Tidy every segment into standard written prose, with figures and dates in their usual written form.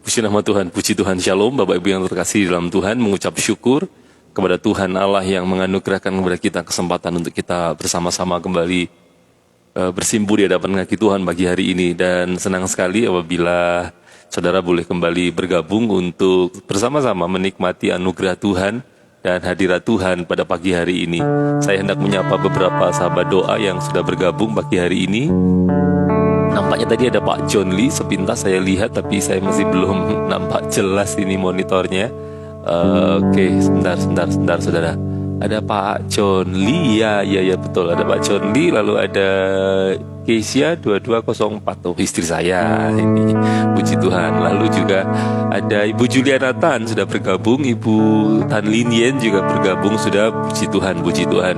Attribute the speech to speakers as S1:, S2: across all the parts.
S1: Puji nama Tuhan, puji Tuhan, Shalom Bapak Ibu yang terkasih dalam Tuhan. Mengucap syukur kepada Tuhan Allah yang menganugerahkan kepada kita kesempatan untuk kita bersama-sama kembali bersimpu di hadapan kaki Tuhan pagi hari ini. Dan senang sekali apabila saudara boleh kembali bergabung untuk bersama-sama menikmati anugerah Tuhan dan hadirat Tuhan pada pagi hari ini. Saya hendak menyapa beberapa sahabat doa yang sudah bergabung pagi hari ini. Nampaknya tadi ada Pak John Lee, sepintas saya lihat, tapi saya masih belum nampak jelas ini monitornya. Oke, sebentar saudara. Ada Pak John Lee, ya betul, ada Pak John Lee, lalu ada Kesia 2204, oh istri saya ini, puji Tuhan. Lalu juga ada Ibu Juliana Tan sudah bergabung, Ibu Tan Lin Yen juga bergabung sudah, puji Tuhan, puji Tuhan.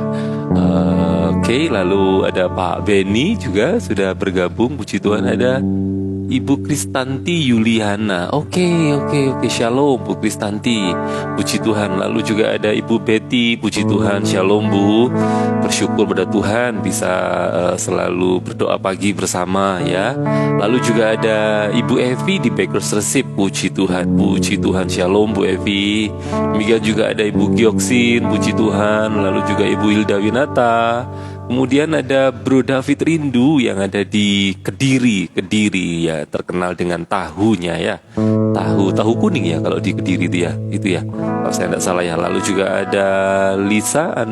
S1: Oke, lalu ada Pak Benny juga sudah bergabung, puji Tuhan. Ada Ibu Kristanti Yuliana. Oke, Shalom Bu Kristanti, puji Tuhan. Lalu juga ada Ibu Betty, puji Tuhan, Shalom Bu. Bersyukur pada Tuhan bisa selalu berdoa pagi bersama ya. Lalu juga ada Ibu Evi di Bakers Resip, puji Tuhan, Shalom Bu Evi. Demikian juga ada Ibu Gioksin, puji Tuhan. Lalu juga Ibu Hilda Winata. Kemudian ada Bro David Rindu yang ada di Kediri ya, terkenal dengan tahunya ya, tahu kuning ya kalau di Kediri itu ya, kalau saya tidak salah ya. Lalu juga ada Lisa _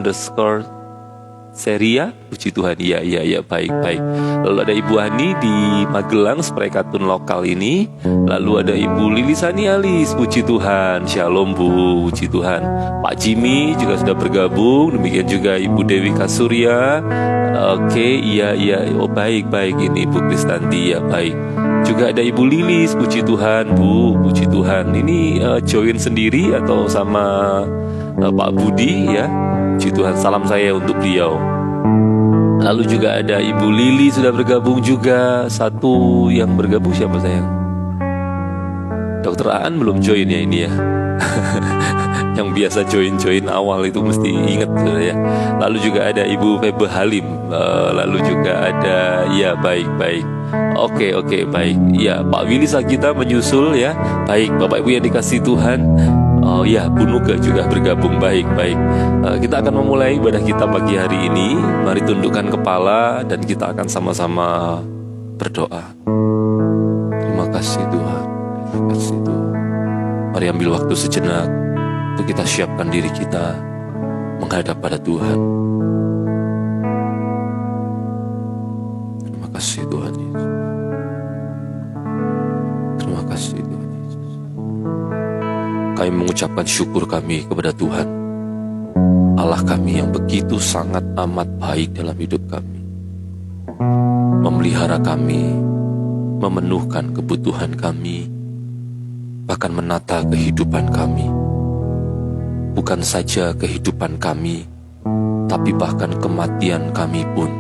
S1: Seria, puji Tuhan, ya, baik. Lalu ada Ibu Ani di Magelang, Sprekatun lokal ini. Lalu ada Ibu Lilisani Alis, puji Tuhan, Shalom Bu, puji Tuhan. Pak Jimmy juga sudah bergabung, demikian juga Ibu Dewi Kasurya. Oke, iya, oh baik, ini Ibu Kristanti, ya baik. Juga ada Ibu Lilis, puji Tuhan Bu, puji Tuhan. Ini join sendiri atau sama Pak Budi ya, puji Tuhan, salam saya untuk beliau. Lalu juga ada Ibu Lili sudah bergabung juga. Satu yang bergabung siapa sayang? Dr. Aan belum join ya ini ya. Yang biasa join awal itu mesti ingat ya. Lalu juga ada Ibu Febe Halim. Lalu juga ada, ya baik. Oke, baik. Ya, Pak Willy Sagita menyusul ya. Baik, Bapak Ibu yang dikasih Tuhan. Oh ya, Bu Nuga juga bergabung, baik. Kita akan memulai ibadah kita pagi hari ini. Mari tundukkan kepala dan kita akan sama-sama berdoa. Terima kasih Tuhan. Mari ambil waktu sejenak untuk kita siapkan diri kita menghadap pada Tuhan. Terima kasih Tuhan Yesus. Terima kasih Tuhan Yesus. Kami mengucapkan syukur kami kepada Tuhan, Allah kami yang begitu sangat amat baik dalam hidup kami, memelihara kami, memenuhkan kebutuhan kami, bahkan menata kehidupan kami. Bukan saja kehidupan kami, tapi bahkan kematian kami pun,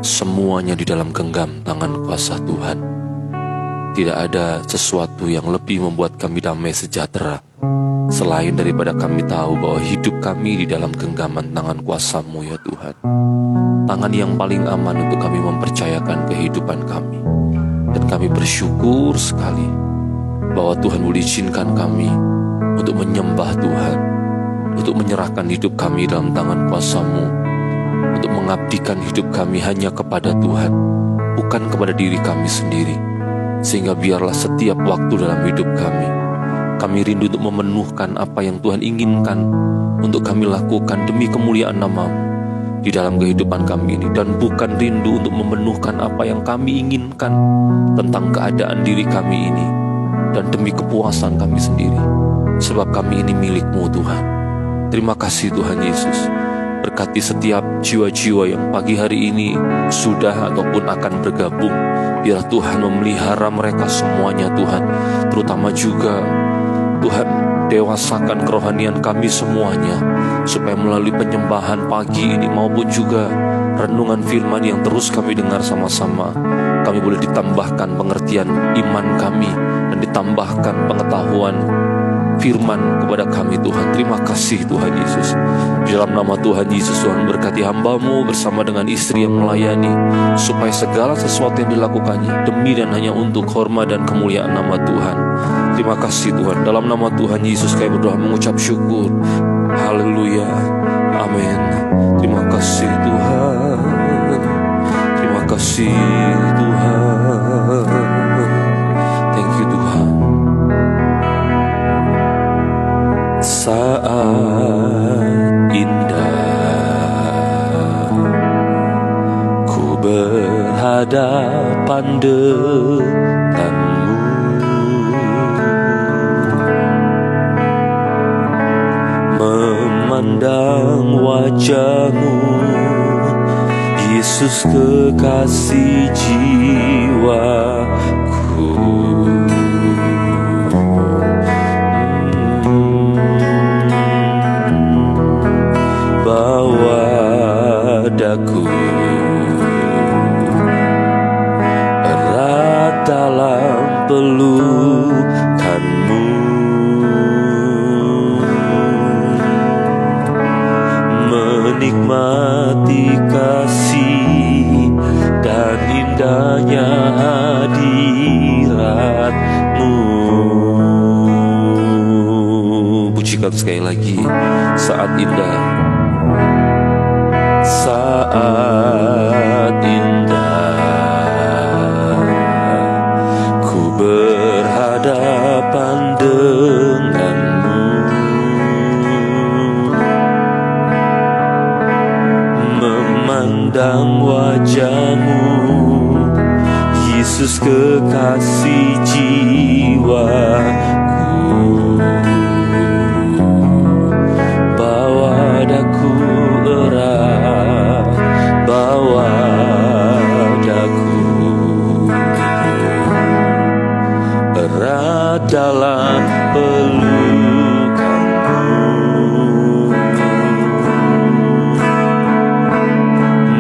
S1: semuanya di dalam genggam tangan kuasa Tuhan. Tidak ada sesuatu yang lebih membuat kami damai sejahtera selain daripada kami tahu bahwa hidup kami di dalam genggaman tangan kuasa-Mu ya Tuhan. Tangan yang paling aman untuk kami mempercayakan kehidupan kami. Dan kami bersyukur sekali bahwa Tuhan boleh izinkan kami untuk menyembah Tuhan, untuk menyerahkan hidup kami dalam tangan kuasa-Mu, untuk mengabdikan hidup kami hanya kepada Tuhan, bukan kepada diri kami sendiri. Sehingga biarlah setiap waktu dalam hidup kami rindu untuk memenuhkan apa yang Tuhan inginkan untuk kami lakukan demi kemuliaan nama-Mu di dalam kehidupan kami ini. Dan bukan rindu untuk memenuhkan apa yang kami inginkan tentang keadaan diri kami ini dan demi kepuasan kami sendiri, sebab kami ini milik-Mu Tuhan. Terima kasih Tuhan Yesus. Berkati setiap jiwa-jiwa yang pagi hari ini sudah ataupun akan bergabung. Biar Tuhan memelihara mereka semuanya Tuhan. Terutama juga Tuhan dewasakan kerohanian kami semuanya, supaya melalui penyembahan pagi ini maupun juga renungan firman yang terus kami dengar sama-sama, kami boleh ditambahkan pengertian iman kami dan ditambahkan pengetahuan firman kepada kami Tuhan. Terima kasih Tuhan Yesus. Di dalam nama Tuhan Yesus, Tuhan berkati hamba-Mu bersama dengan istri yang melayani, supaya segala sesuatu yang dilakukannya demi dan hanya untuk hormat dan kemuliaan nama Tuhan. Terima kasih Tuhan. Dalam nama Tuhan Yesus kami berdoa mengucap syukur. Haleluya. Amin. Terima kasih Tuhan. Terima kasih Tuhan. Thank you Tuhan. Saat indah ku berhadapan denganmu, memandang wajah-Mu, Yesus kekasih jiwaku. Bawa daku erat dalam pelukan-Mu, menikmati kasih dan indahnya hadirat-Mu. Pujikan sekali lagi. Saat indah, saat indah ku berhadapan denganmu, memandang wajah-Mu, Yesus kekasih jiwaku. Bawa daku erat, bawa daku erat dalam pelukan-Mu,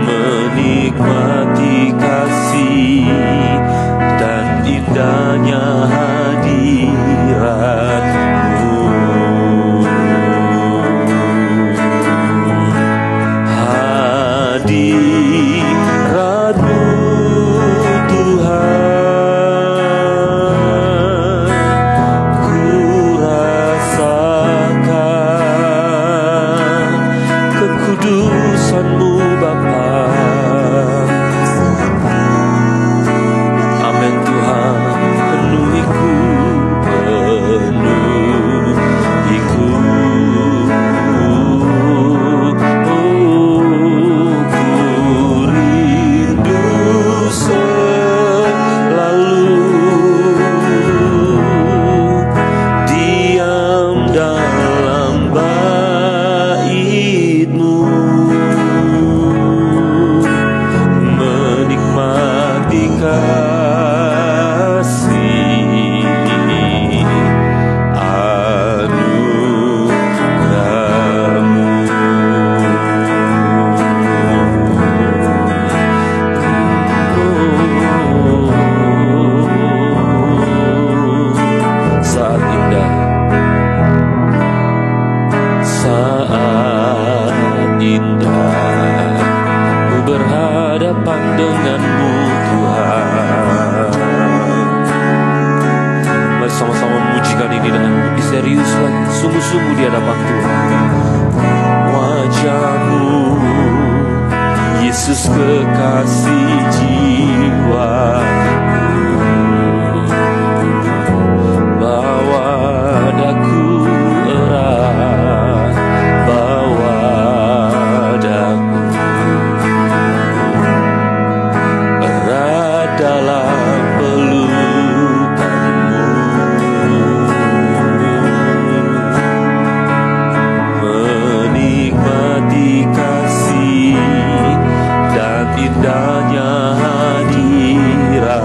S1: menikmati kasih dan indahnya hadirat-Mu. Hadirat-Mu Tuhan, ku rasakan kekudusan-Mu Bapa. Amin Tuhan, penuhiku, penuhiku. Berhadapan denganmu Tuhan. Mari sama-sama memujikan ini dengan lebih serius lagi, sungguh-sungguh di hadapan Tuhan. Wajah-Mu, Yesus kekasih jiwaku. Bawa daku erat, bawa daku dalam pelukan-Mu, menikmati kasih dan indahnya hadirat.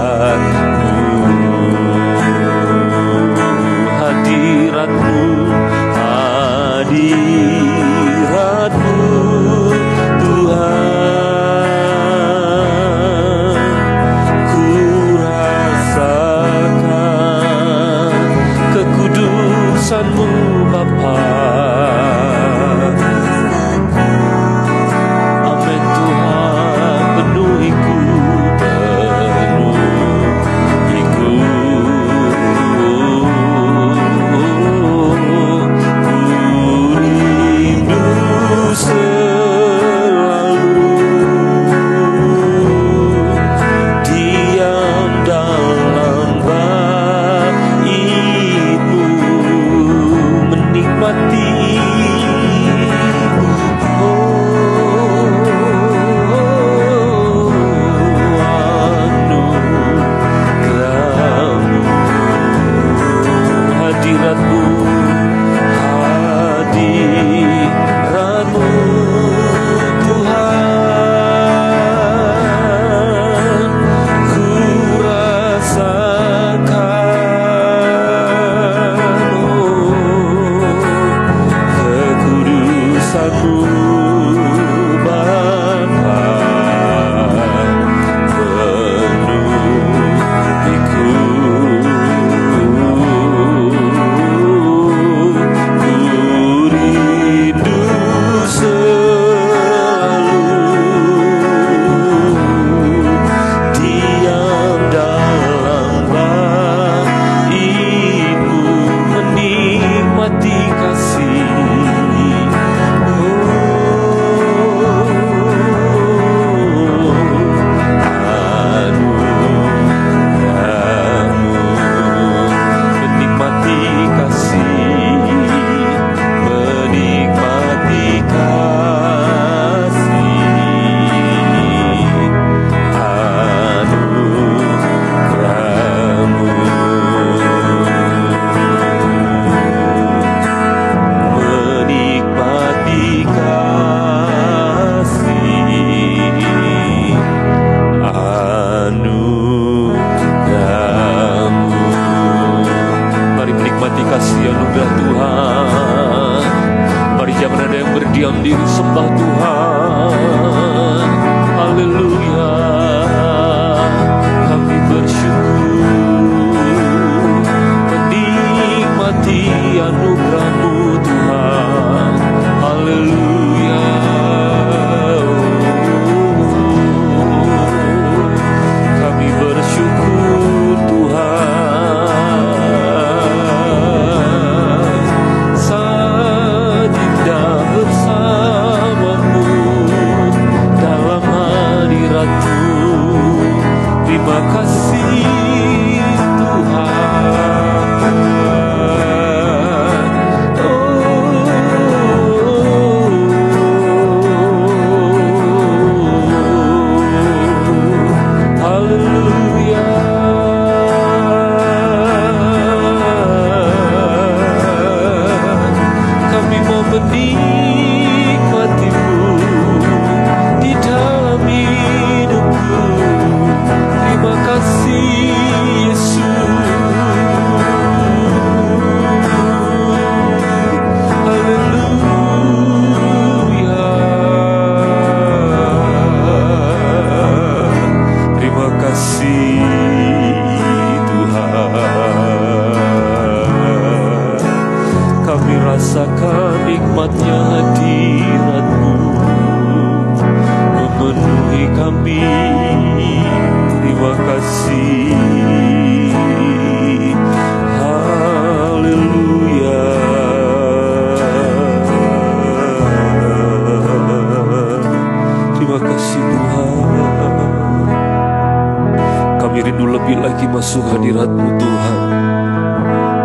S1: lebih lagi masuk hadirat-Mu Tuhan.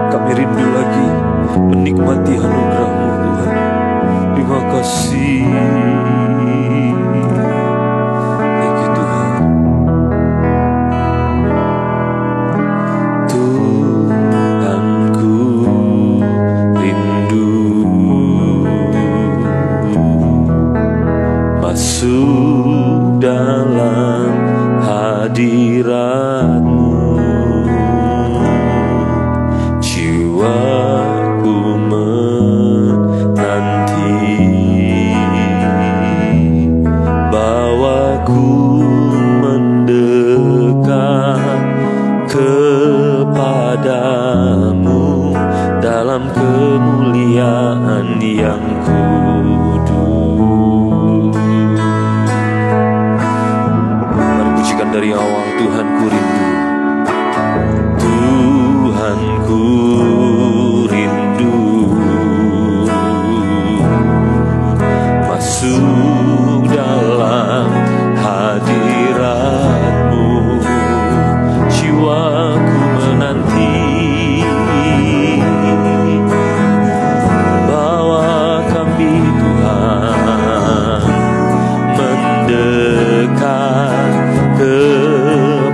S1: Kami rindu lagi menikmati anugerah-Mu Tuhan. Terima kasih. Thank you Tuhan. Tuhanku rindu masuk dalam hadirat-Mu. Jiwaku menanti, bawaku mendekat kepadamu dalam kemuliaan yang kudus. Mari pujikan dari awal. Tuhanku rindu, Tuhanku rindu masuk dalam hadirat-Mu. Jiwaku menanti, bawa kami Tuhan mendekat kepadamu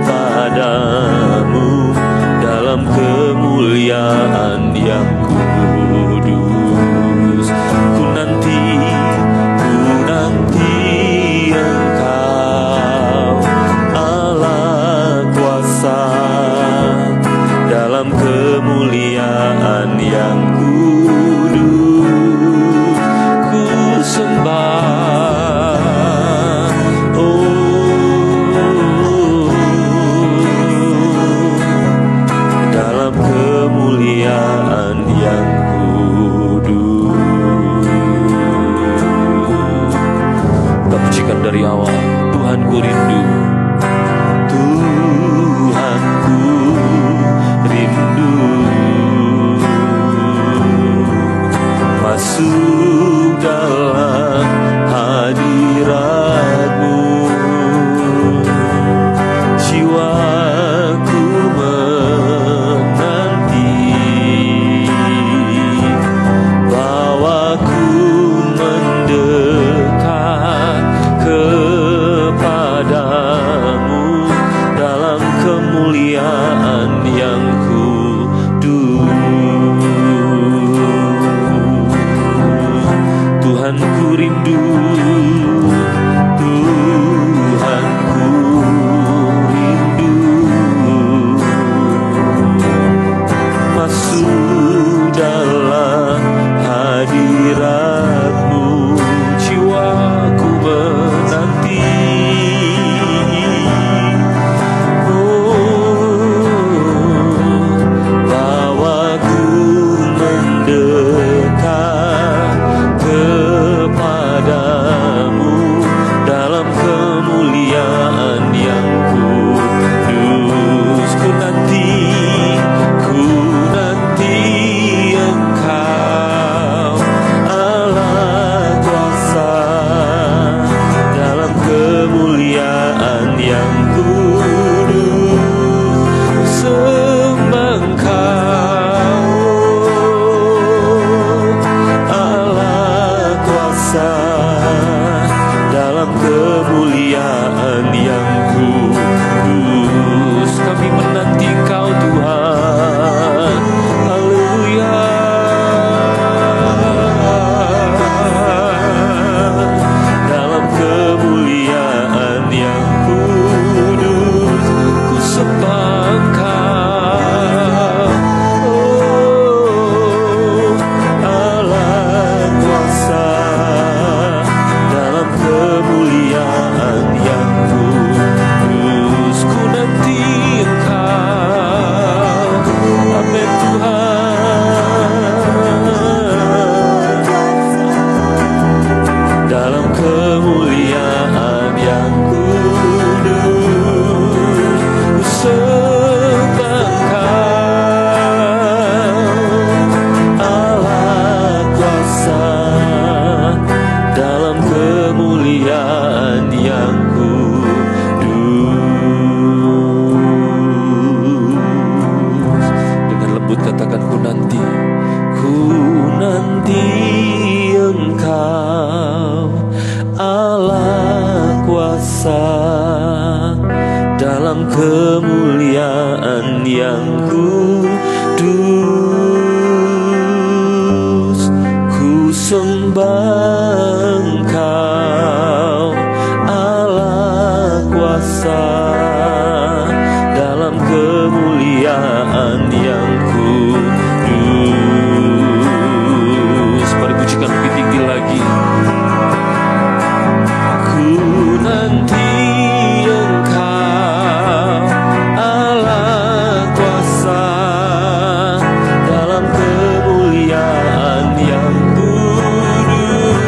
S1: dalam kemuliaan yang kudus. Ku nanti Engkau Allah kuasa dalam kemuliaan yang kudus. Ku sembah, dalam kemuliaan yang kemuliaan yang kudus. Ku sembah Engkau, Allah kuasa, dalam kemuliaan yang kudus. Mari pujikan lebih tinggi lagi. Ku nanti Engkau, Allah kuasa, dalam kemuliaan yang kudus.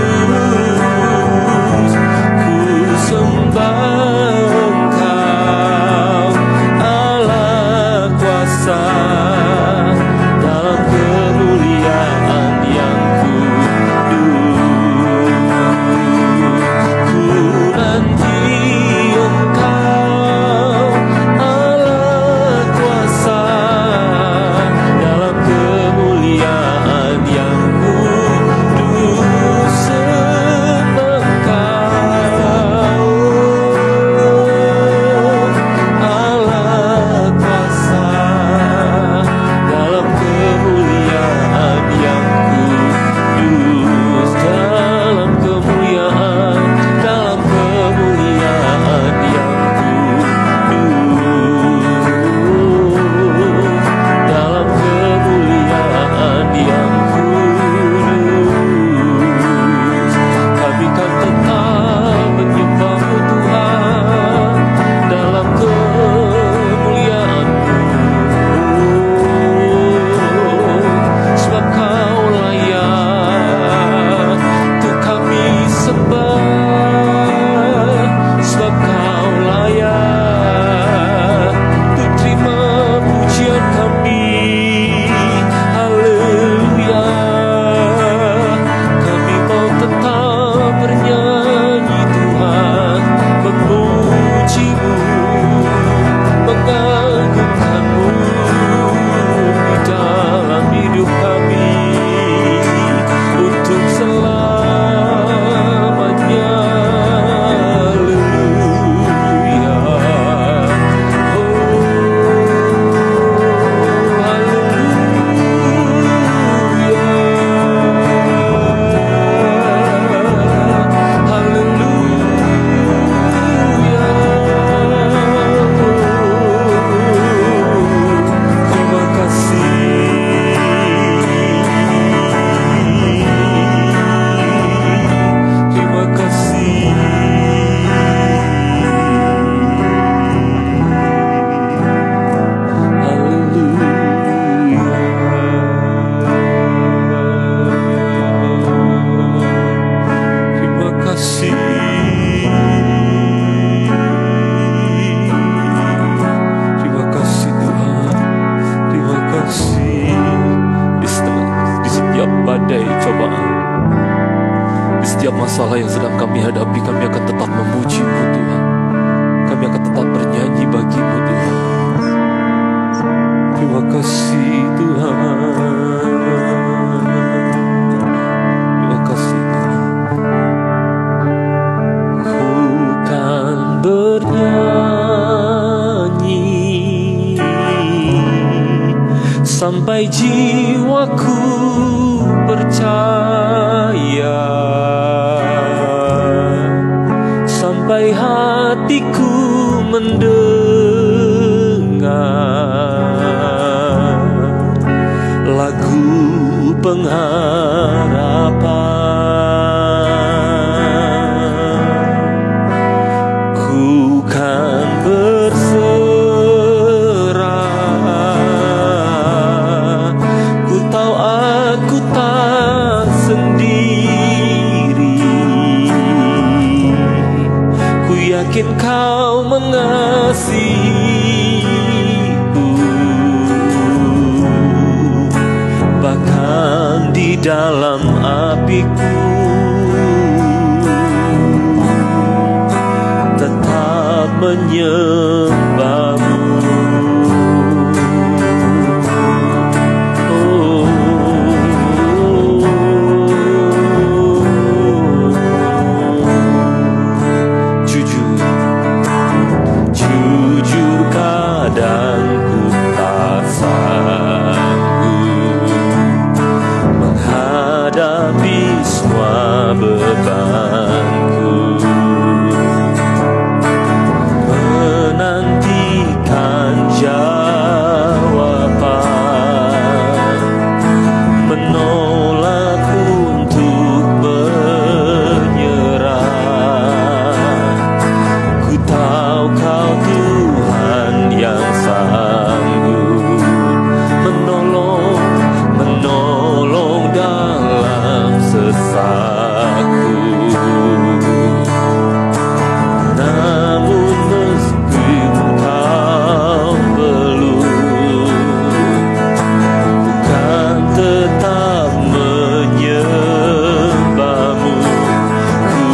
S1: Ku sembah Engkau, Allah kuasa, dalam kemuliaan yang kudus. Ku nanti Engkau, Allah kuasa, dalam kemuliaan yang kudus. Sembah Engkau, Allah kuasa, dalam kemuliaan yang kudus. Dalam kemuliaan, dalam kemuliaan yang kudus. Dalam kemuliaan yang kudus. Kami kan tetap menyembah-Mu Tuhan, dalam kemuliaan-Mu, sebab Kau layak untuk kami sembah, sebab Kau layak untuk terima pujian kami. Haleluya. Kami mau tetap bernyanyi Tuhan, memuji-Mu, mengagungkan-Mu di dalam hidup kami untuk selamanya. Haleluya. Oh, terima kasih, terima kasih. Terima kasih. Terima kasih Tuhan. Terima kasih. Di setiap badai cobaan, di setiap masalah yang sedang kami hadapi, kami akan tetap memuji-Mu Tuhan. Kami akan tetap bernyanyi bagi-Mu Tuhan. Terima kasih Tuhan. Terima kasih Tuhan. Ku kan bernyanyi sampai jiwaku percaya, sampai hatiku mendengar lagu pengharapan. Ku kan berserah, ku tahu aku tak sendiri. Ku yakin Kau mengasihiku, bahkan di dalam apiku tetap menyembah-Mu. Oh, jujur kadang bebanku, menantikan jawaban, menolak untuk menyerah. Ku tahu Kau Tuhan yang sanggup menolong dalam sesakku. Namun meskipun Kau belum, ku kan tetap menyembah-Mu. Ku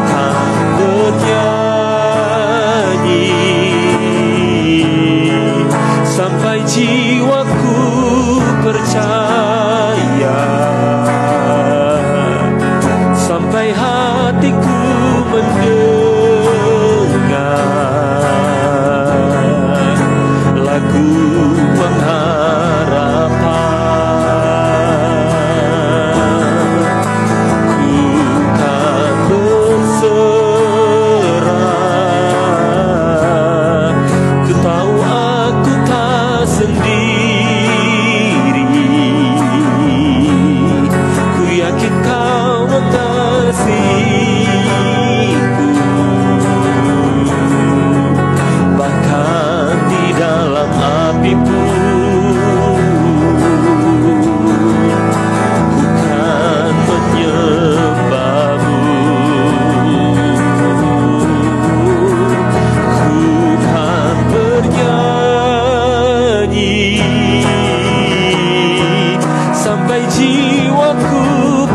S1: kan bernyanyi sampai jiwaku percaya, sampai hatiku mendengar lagu pengharapan. Ku kan berserah, ku tahu aku tak sendiri. Ku yakin Kau mengasihiku, bahkan di dalam api pun ku kan menyembah-Mu. Ku kan bernyanyi sampai jiwaku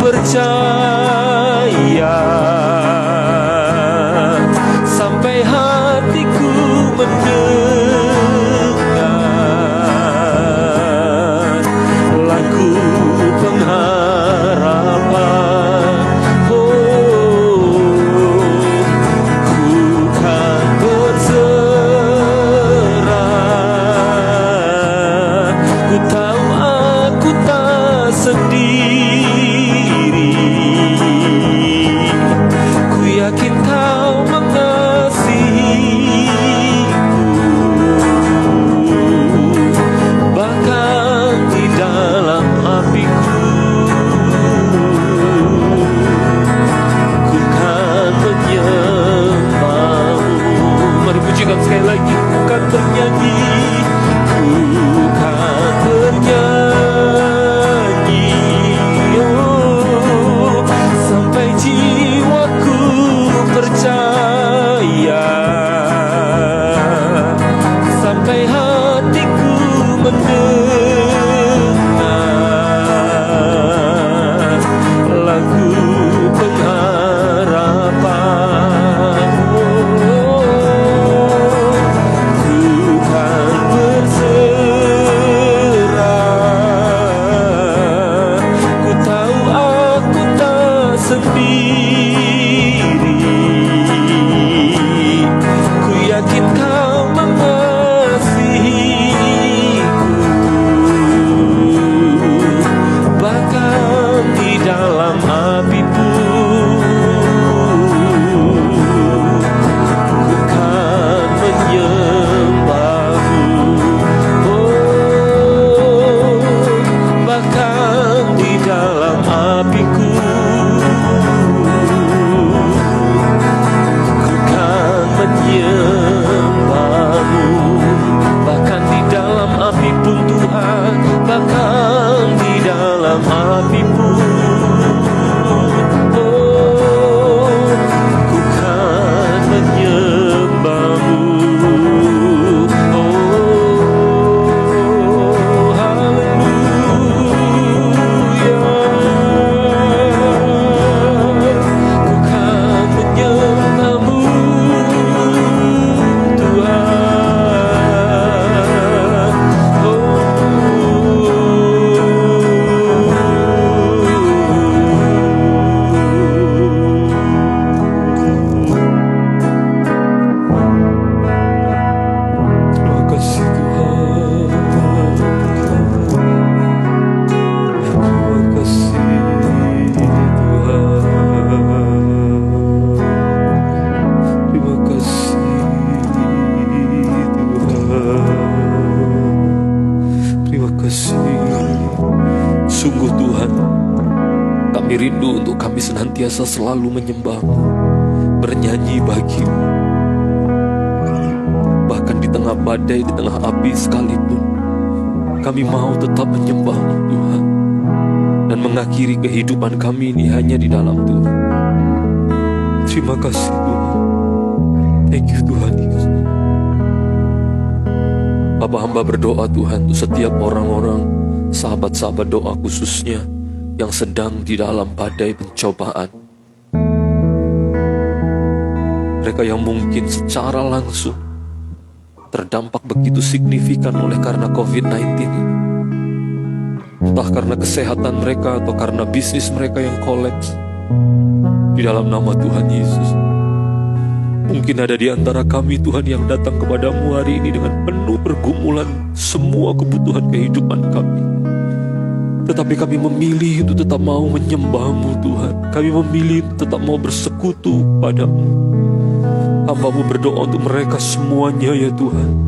S1: percaya, sampai hatiku mendengar lagu pengharapan. Ku kan berserah, ku tahu aku tak sendiri. Ku yakin Kau mengasihiku, bahkan di dalam apiku ku kan menyembah-Mu. Mari pujikan sekali lagi. Ku kan bernyanyi, ku kan bernyanyi
S2: Sungguh Tuhan, kami rindu untuk kami senantiasa selalu menyembah-Mu, bernyanyi bagi-Mu. Bahkan di tengah badai, di tengah api sekalipun, kami mau tetap menyembah-Mu Tuhan, dan mengakhiri kehidupan kami ini hanya di dalam Tuhan. Terima kasih Tuhan. Thank you Tuhan Yesus. Hamba berdoa Tuhan untuk setiap orang-orang, sahabat-sahabat doa khususnya yang sedang di dalam badai pencobaan. Mereka yang mungkin secara langsung terdampak begitu signifikan oleh karena COVID-19 ini. Entah karena kesehatan mereka atau karena bisnis mereka yang kolaps. Di dalam nama Tuhan Yesus, mungkin ada di antara kami Tuhan yang datang kepadamu hari ini dengan penuh pergumulan semua kebutuhan kehidupan kami. Tetapi kami memilih untuk tetap mau menyembah-Mu Tuhan. Kami memilih untuk tetap mau bersekutu padamu. Hamba-Mu berdoa untuk mereka semuanya ya Tuhan.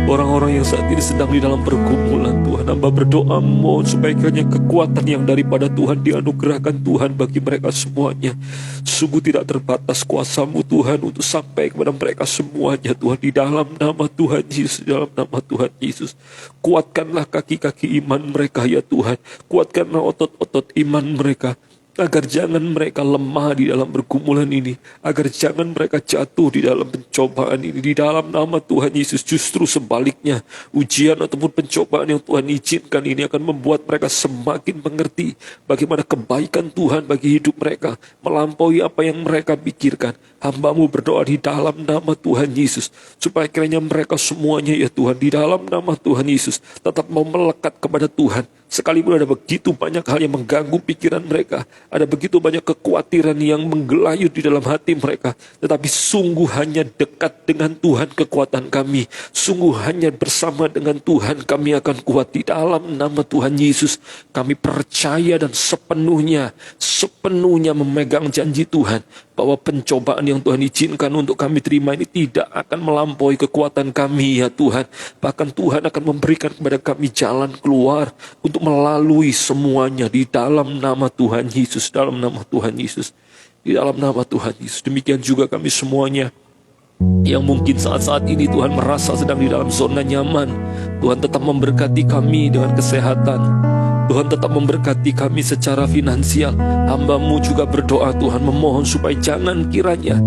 S2: Orang-orang yang saat ini sedang di dalam pergumulan Tuhan, hamba berdoa mohon supaya kiranya kekuatan yang daripada Tuhan dianugerahkan Tuhan bagi mereka semuanya. Sungguh tidak terbatas kuasa-Mu Tuhan untuk sampai kepada mereka semuanya Tuhan. Di dalam nama Tuhan Yesus, di dalam nama Tuhan Yesus, kuatkanlah kaki-kaki iman mereka ya Tuhan. Kuatkanlah otot-otot iman mereka, agar jangan mereka lemah di dalam pergumulan ini, agar jangan mereka jatuh di dalam pencobaan ini. Di dalam nama Tuhan Yesus, justru sebaliknya, ujian ataupun pencobaan yang Tuhan izinkan ini akan membuat mereka semakin mengerti bagaimana kebaikan Tuhan bagi hidup mereka, melampaui apa yang mereka pikirkan. Hamba-Mu berdoa di dalam nama Tuhan Yesus, supaya kiranya mereka semuanya ya Tuhan, di dalam nama Tuhan Yesus, tetap mau melekat kepada Tuhan. Sekalipun ada begitu banyak hal yang mengganggu pikiran mereka, ada begitu banyak kekhawatiran yang menggelayut di dalam hati mereka, tetapi sungguh hanya dekat dengan Tuhan kekuatan kami. Sungguh hanya bersama dengan Tuhan kami akan kuat. Di dalam nama Tuhan Yesus, kami percaya dan sepenuhnya memegang janji Tuhan, bahwa pencobaan yang Tuhan izinkan untuk kami terima ini tidak akan melampaui kekuatan kami ya Tuhan. Bahkan Tuhan akan memberikan kepada kami jalan keluar untuk melalui semuanya. Di dalam nama Tuhan Yesus, dalam nama Tuhan Yesus, di dalam nama Tuhan Yesus. Demikian juga kami semuanya yang mungkin saat-saat ini Tuhan merasa sedang di dalam zona nyaman. Tuhan tetap memberkati kami dengan kesehatan. Tuhan tetap memberkati kami secara finansial. Hamba-Mu juga berdoa Tuhan, memohon supaya jangan kiranya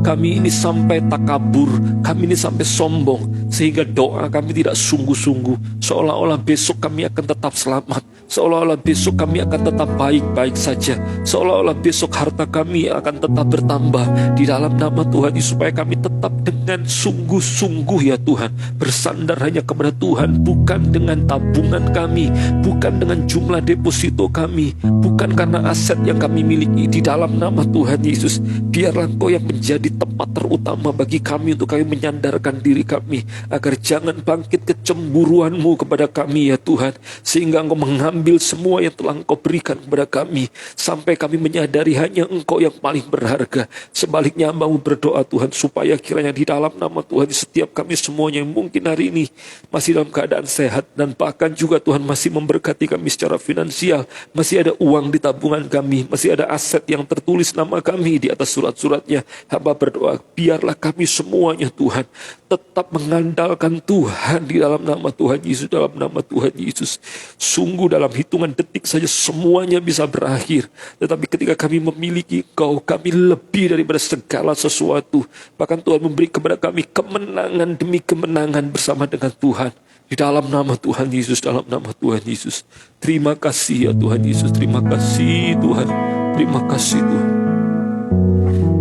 S2: kami ini sampai takabur, kami ini sampai sombong, sehingga doa kami tidak sungguh-sungguh, seolah-olah besok kami akan tetap selamat, seolah-olah besok kami akan tetap baik-baik saja, seolah-olah besok harta kami akan tetap bertambah. Di dalam nama Tuhan, supaya kami tetap dengan sungguh-sungguh ya Tuhan, bersandar hanya kepada Tuhan, bukan dengan tabungan kami, bukan dengan jumlah deposito kami, bukan karena aset yang kami miliki. Di dalam nama Tuhan Yesus, biarlah Engkau yang menjadi tempat terutama bagi kami, untuk kami menyandarkan diri kami, agar jangan bangkit kecemburuan-Mu kepada kami ya Tuhan, sehingga Engkau mengambil semua yang telah Engkau berikan kepada kami, sampai kami menyadari hanya Engkau yang paling berharga. Sebaliknya hamba-Mu berdoa Tuhan, supaya kiranya di dalam nama Tuhan, setiap kami semuanya yang mungkin hari ini masih dalam keadaan sehat, dan bahkan juga Tuhan masih memberkati kami secara finansial, masih ada uang di tabungan kami, masih ada aset yang tertulis nama kami di atas surat-suratnya. Hamba berdoa, biarlah kami semuanya Tuhan tetap mengandalkan Tuhan di dalam nama Tuhan Yesus, dalam nama Tuhan Yesus. Sungguh dalam hitungan detik saja semuanya bisa berakhir, tetapi ketika kami memiliki Engkau, kami lebih daripada segala sesuatu. Bahkan Tuhan memberi kepada kami kemenangan demi kemenangan bersama dengan Tuhan. Di dalam nama Tuhan Yesus, dalam nama Tuhan Yesus. Terima kasih ya Tuhan Yesus, terima kasih Tuhan, terima kasih Tuhan.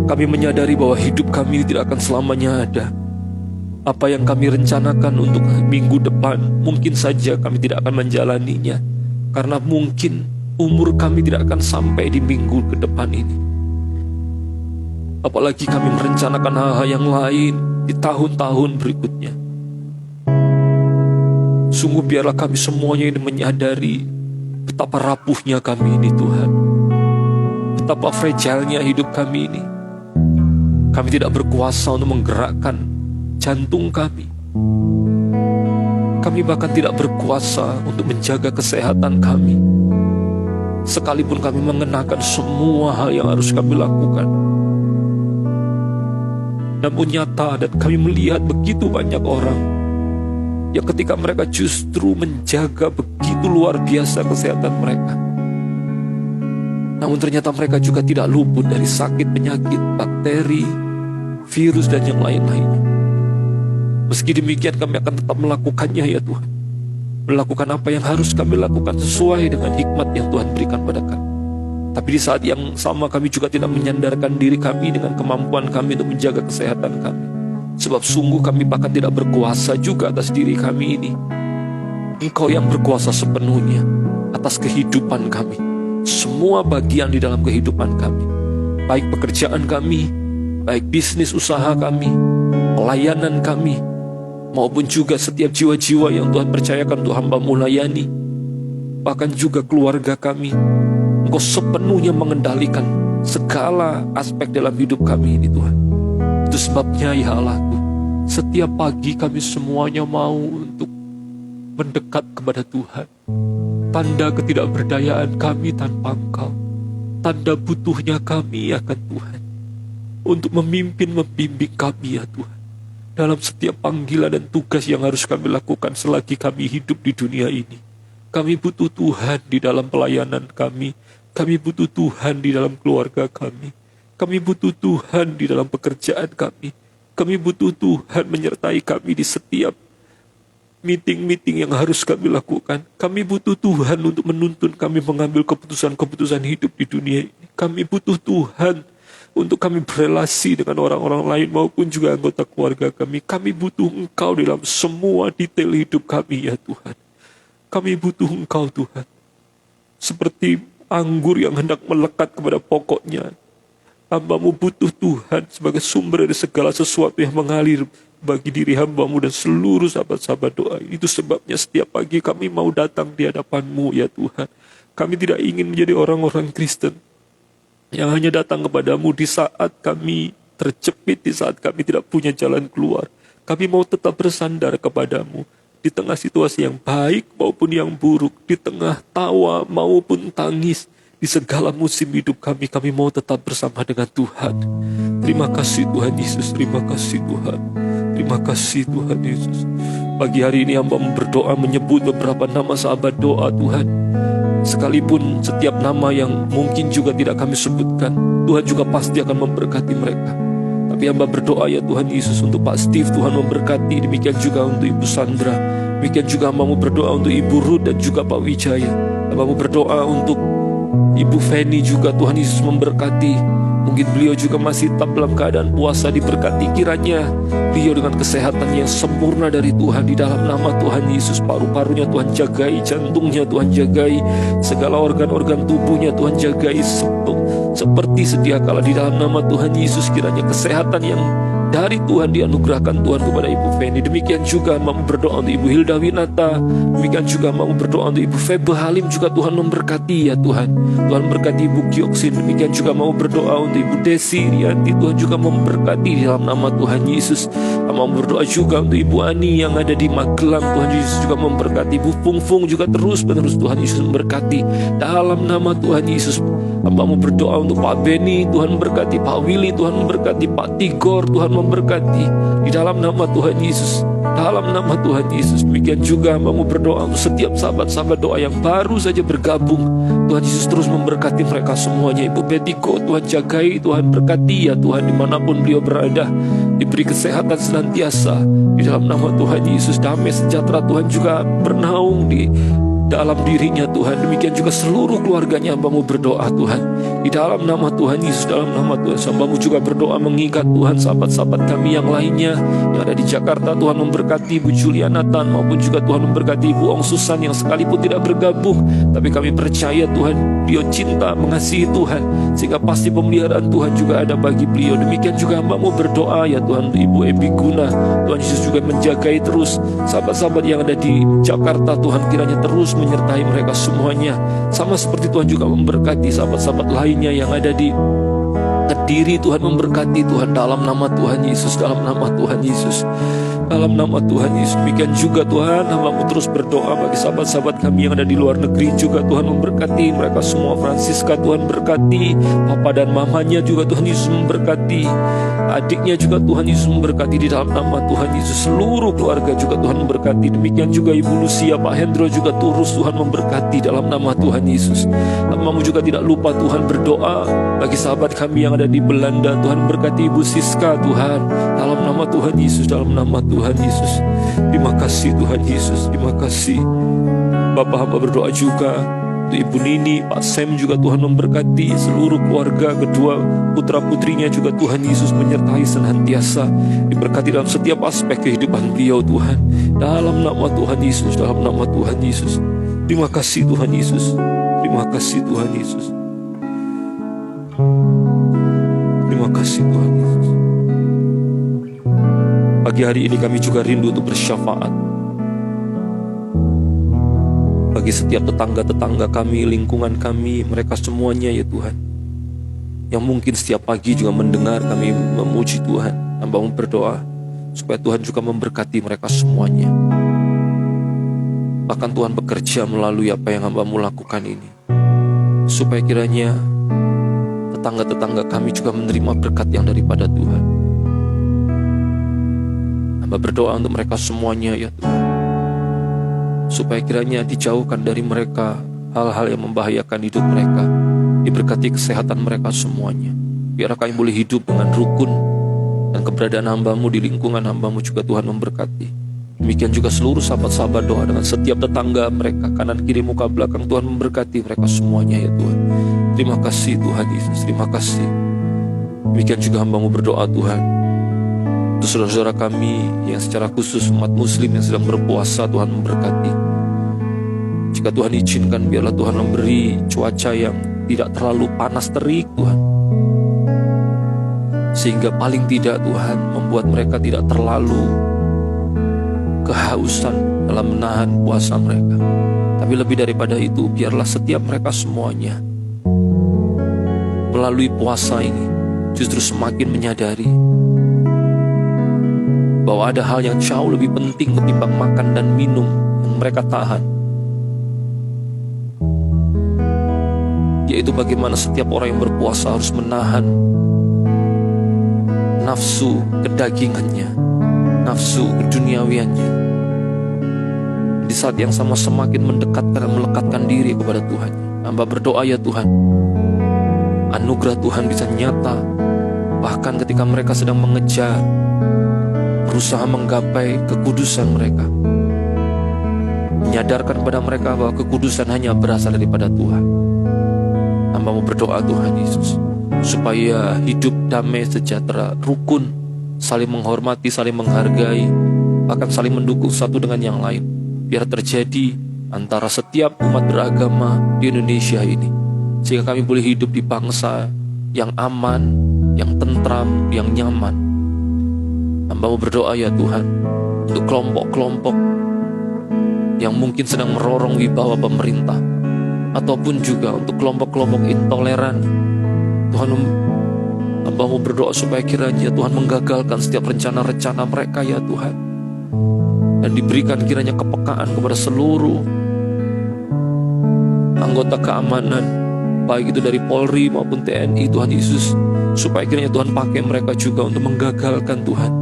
S2: Kami menyadari bahwa hidup kami tidak akan selamanya ada. Apa yang kami rencanakan untuk minggu depan, mungkin saja kami tidak akan menjalaninya, karena mungkin umur kami tidak akan sampai di minggu ke depan ini. Apalagi kami merencanakan hal-hal yang lain di tahun-tahun berikutnya. Sungguh biarlah kami semuanya ini menyadari betapa rapuhnya kami ini Tuhan, betapa fragilnya hidup kami ini. Kami tidak berkuasa untuk menggerakkan jantung kami. Kami bahkan tidak berkuasa untuk menjaga kesehatan kami. sekalipun kami mengenakan semua hal yang harus kami lakukan. Namun nyata dan kami melihat begitu banyak orang yang ketika mereka justru menjaga begitu luar biasa kesehatan mereka, namun ternyata mereka juga tidak luput dari sakit, penyakit, bakteri, virus, dan yang lain-lainnya. Meski demikian kami akan tetap melakukannya ya Tuhan. Melakukan apa yang harus kami lakukan sesuai dengan hikmat yang Tuhan berikan pada kami. Tapi di saat yang sama kami juga tidak menyandarkan diri kami dengan kemampuan kami untuk menjaga kesehatan kami. Sebab sungguh kami bahkan tidak berkuasa juga atas diri kami ini. Engkau yang berkuasa sepenuhnya atas kehidupan kami, semua bagian di dalam kehidupan kami, baik pekerjaan kami, baik bisnis usaha kami, pelayanan kami, maupun juga setiap jiwa-jiwa yang Tuhan percayakan untuk hamba-Mu layani, bahkan juga keluarga kami. Engkau sepenuhnya mengendalikan segala aspek dalam hidup kami ini Tuhan. Itu sebabnya ya Allahku, setiap pagi kami semuanya mau untuk mendekat kepada Tuhan. Tanda ketidakberdayaan kami tanpa Engkau, tanda butuhnya kami akan Tuhan, untuk memimpin, membimbing kami ya Tuhan, dalam setiap panggilan dan tugas yang harus kami lakukan selagi kami hidup di dunia ini. Kami butuh Tuhan di dalam pelayanan kami. Kami butuh Tuhan di dalam keluarga kami. Kami butuh Tuhan di dalam pekerjaan kami. Kami butuh Tuhan menyertai kami di setiap meeting-meeting yang harus kami lakukan. Kami butuh Tuhan untuk menuntun kami mengambil keputusan-keputusan hidup di dunia ini. Kami butuh Tuhan untuk kami berelasi dengan orang-orang lain maupun juga anggota keluarga kami. Kami butuh Engkau dalam semua detail hidup kami ya Tuhan. Kami butuh Engkau Tuhan. Seperti anggur yang hendak melekat kepada pokoknya, hamba-Mu butuh Tuhan sebagai sumber dari segala sesuatu yang mengalir bagi diri hamba-Mu dan seluruh sahabat-sahabat doa. Itu sebabnya setiap pagi kami mau datang di hadapan-Mu ya Tuhan. Kami tidak ingin menjadi orang-orang Kristen yang hanya datang kepada-Mu di saat kami terjepit, di saat kami tidak punya jalan keluar. Kami mau tetap bersandar kepada-Mu di tengah situasi yang baik maupun yang buruk, di tengah tawa maupun tangis, di segala musim hidup kami mau tetap bersama dengan Tuhan. Terima kasih Tuhan Yesus, terima kasih Tuhan. Terima kasih Tuhan Yesus. Pagi hari ini hamba-Mu berdoa menyebut beberapa nama sahabat doa Tuhan. Sekalipun setiap nama yang mungkin juga tidak kami sebutkan, Tuhan juga pasti akan memberkati mereka. Tapi hamba berdoa ya Tuhan Yesus untuk Pak Steve, Tuhan memberkati. Demikian juga untuk Ibu Sandra. Demikian juga hamba-Mu berdoa untuk Ibu Ruth dan juga Pak Wijaya. Hamba-Mu berdoa untuk Ibu Feni juga, Tuhan Yesus memberkati. Mungkin beliau juga masih tetap dalam keadaan puasa, diberkati kiranya beliau dengan kesehatan yang sempurna dari Tuhan di dalam nama Tuhan Yesus. Paru-parunya Tuhan jagai, jantungnya Tuhan jagai, segala organ-organ tubuhnya Tuhan jagai seperti sedia kala di dalam nama Tuhan Yesus. Kiranya kesehatan yang dari Tuhan dianugerahkan Tuhan kepada Ibu Feni. Demikian juga mau berdoa untuk Ibu Hilda Winata. Demikian juga mau berdoa untuk Ibu Febe Halim juga Tuhan memberkati ya Tuhan. Tuhan berkati Ibu Gyoksin. Demikian juga mau berdoa untuk Ibu Desi Rianti. Tuhan juga memberkati di dalam nama Tuhan Yesus. Mau berdoa juga untuk Ibu Ani yang ada di Magelang. Tuhan Yesus juga memberkati. Ibu Fung juga terus-menerus Tuhan Yesus memberkati dalam nama Tuhan Yesus. Hamba mau berdoa untuk Pak Beni, Tuhan memberkati. Pak Willy, Tuhan memberkati. Pak Tigor, Tuhan memberkati di dalam nama Tuhan Yesus. Dalam nama Tuhan Yesus. Demikian juga hamba mau berdoa untuk setiap sahabat-sahabat doa yang baru saja bergabung. Tuhan Yesus terus memberkati mereka semuanya. Ibu Betiko, Tuhan jagai, Tuhan berkati ya Tuhan dimanapun beliau berada. Diberi kesehatan senantiasa di dalam nama Tuhan Yesus. Damai sejahtera Tuhan juga bernaung di dalam dirinya Tuhan. Demikian juga seluruh keluarganya hamba-Mu berdoa Tuhan di dalam nama Tuhan Yesus. Dalam nama Tuhan hamba-Mu juga berdoa mengingat Tuhan sahabat-sahabat kami yang lainnya yang ada di Jakarta. Tuhan memberkati Ibu Julia Nathan maupun juga Tuhan memberkati Ibu Ong Susan yang sekalipun tidak bergabung, tapi kami percaya Tuhan beliau cinta mengasihi Tuhan sehingga pasti pemeliharaan Tuhan juga ada bagi beliau. Demikian juga hamba-Mu berdoa ya Tuhan untuk Ibu Ebi Guna. Tuhan Yesus juga menjagai terus sahabat-sahabat yang ada di Jakarta. Tuhan kiranya terus menyertai mereka semuanya. Sama seperti Tuhan juga memberkati sahabat-sahabat lainnya yang ada di angkat diri Tuhan, memberkati Tuhan dalam nama Tuhan Yesus, dalam nama Tuhan Yesus, dalam nama Tuhan Yesus. Demikian juga Tuhan, hamba-Mu terus berdoa bagi sahabat-sahabat kami yang ada di luar negeri juga Tuhan, memberkati mereka semua. Francisca Tuhan berkati, papa dan mamanya juga Tuhan Yesus memberkati, adiknya juga Tuhan Yesus memberkati di dalam nama Tuhan Yesus. Seluruh keluarga juga Tuhan memberkati. Demikian juga Ibu Lucia, Pak Hendro juga terus Tuhan memberkati dalam nama Tuhan Yesus. Hamba-Mu juga tidak lupa Tuhan berdoa bagi sahabat kami yang ada di Belanda. Tuhan berkati Ibu Siska Tuhan, dalam nama Tuhan Yesus, dalam nama Tuhan Yesus. Terima kasih Tuhan Yesus, terima kasih. Bapak hamba berdoa juga untuk Ibu Nini, Pak Sam juga Tuhan memberkati seluruh keluarga, kedua putra-putrinya juga Tuhan Yesus menyertai senantiasa. Diberkati dalam setiap aspek kehidupan beliau Tuhan, dalam nama Tuhan Yesus, dalam nama Tuhan Yesus. Terima kasih Tuhan Yesus, terima kasih Tuhan Yesus. Terima kasih Tuhan Yesus. Pagi hari ini kami juga rindu untuk bersyafaat bagi setiap tetangga-tetangga kami, lingkungan kami, mereka semuanya ya Tuhan, yang mungkin setiap pagi juga mendengar kami memuji Tuhan. Hamba-Mu berdoa supaya Tuhan juga memberkati mereka semuanya. Bahkan Tuhan bekerja melalui apa yang hamba-Mu lakukan ini, supaya kiranya tetangga-tetangga kami juga menerima berkat yang daripada Tuhan. Hamba berdoa untuk mereka semuanya ya Tuhan, supaya kiranya dijauhkan dari mereka hal-hal yang membahayakan hidup mereka. Diberkati kesehatan mereka semuanya. Biar kami boleh hidup dengan rukun, dan keberadaan hamba-Mu di lingkungan hamba-Mu juga Tuhan memberkati. Demikian juga seluruh sahabat-sahabat doa dengan setiap tetangga mereka, kanan kiri muka belakang. Tuhan memberkati mereka semuanya ya Tuhan. Terima kasih Tuhan Yesus, terima kasih. Demikian juga hamba-Mu berdoa Tuhan untuk saudara-saudara kami yang secara khusus umat muslim yang sedang berpuasa. Tuhan memberkati. Jika Tuhan izinkan, biarlah Tuhan memberi cuaca yang tidak terlalu panas terik Tuhan, sehingga paling tidak Tuhan membuat mereka tidak terlalu kehausan dalam menahan puasa mereka. Tapi lebih daripada itu, biarlah setiap mereka semuanya melalui puasa ini justru semakin menyadari bahwa ada hal yang jauh lebih penting ketimbang makan dan minum yang mereka tahan, yaitu bagaimana setiap orang yang berpuasa harus menahan nafsu kedagingannya, nafsu keduniawiannya. Di saat yang sama semakin mendekatkan dan melekatkan diri kepada Tuhan. Hamba berdoa ya Tuhan, anugerah Tuhan bisa nyata bahkan ketika mereka sedang mengejar, berusaha menggapai kekudusan mereka. Menyadarkan kepada mereka bahwa kekudusan hanya berasal daripada Tuhan. Hamba mau berdoa Tuhan Yesus, supaya hidup damai, sejahtera, rukun, saling menghormati, saling menghargai, bahkan saling mendukung satu dengan yang lain, biar terjadi antara setiap umat beragama di Indonesia ini, sehingga kami boleh hidup di bangsa yang aman, yang tentram, yang nyaman. Hamba mau berdoa ya Tuhan, untuk kelompok-kelompok yang mungkin sedang merorong wibawa pemerintah, ataupun juga untuk kelompok-kelompok intoleran. Tuhan, hamba mau berdoa supaya kiranya Tuhan menggagalkan setiap rencana-rencana mereka ya Tuhan, dan diberikan kiranya kepekaan kepada seluruh anggota keamanan, baik itu dari Polri maupun TNI, Tuhan Yesus, supaya kiranya Tuhan pakai mereka juga untuk menggagalkan Tuhan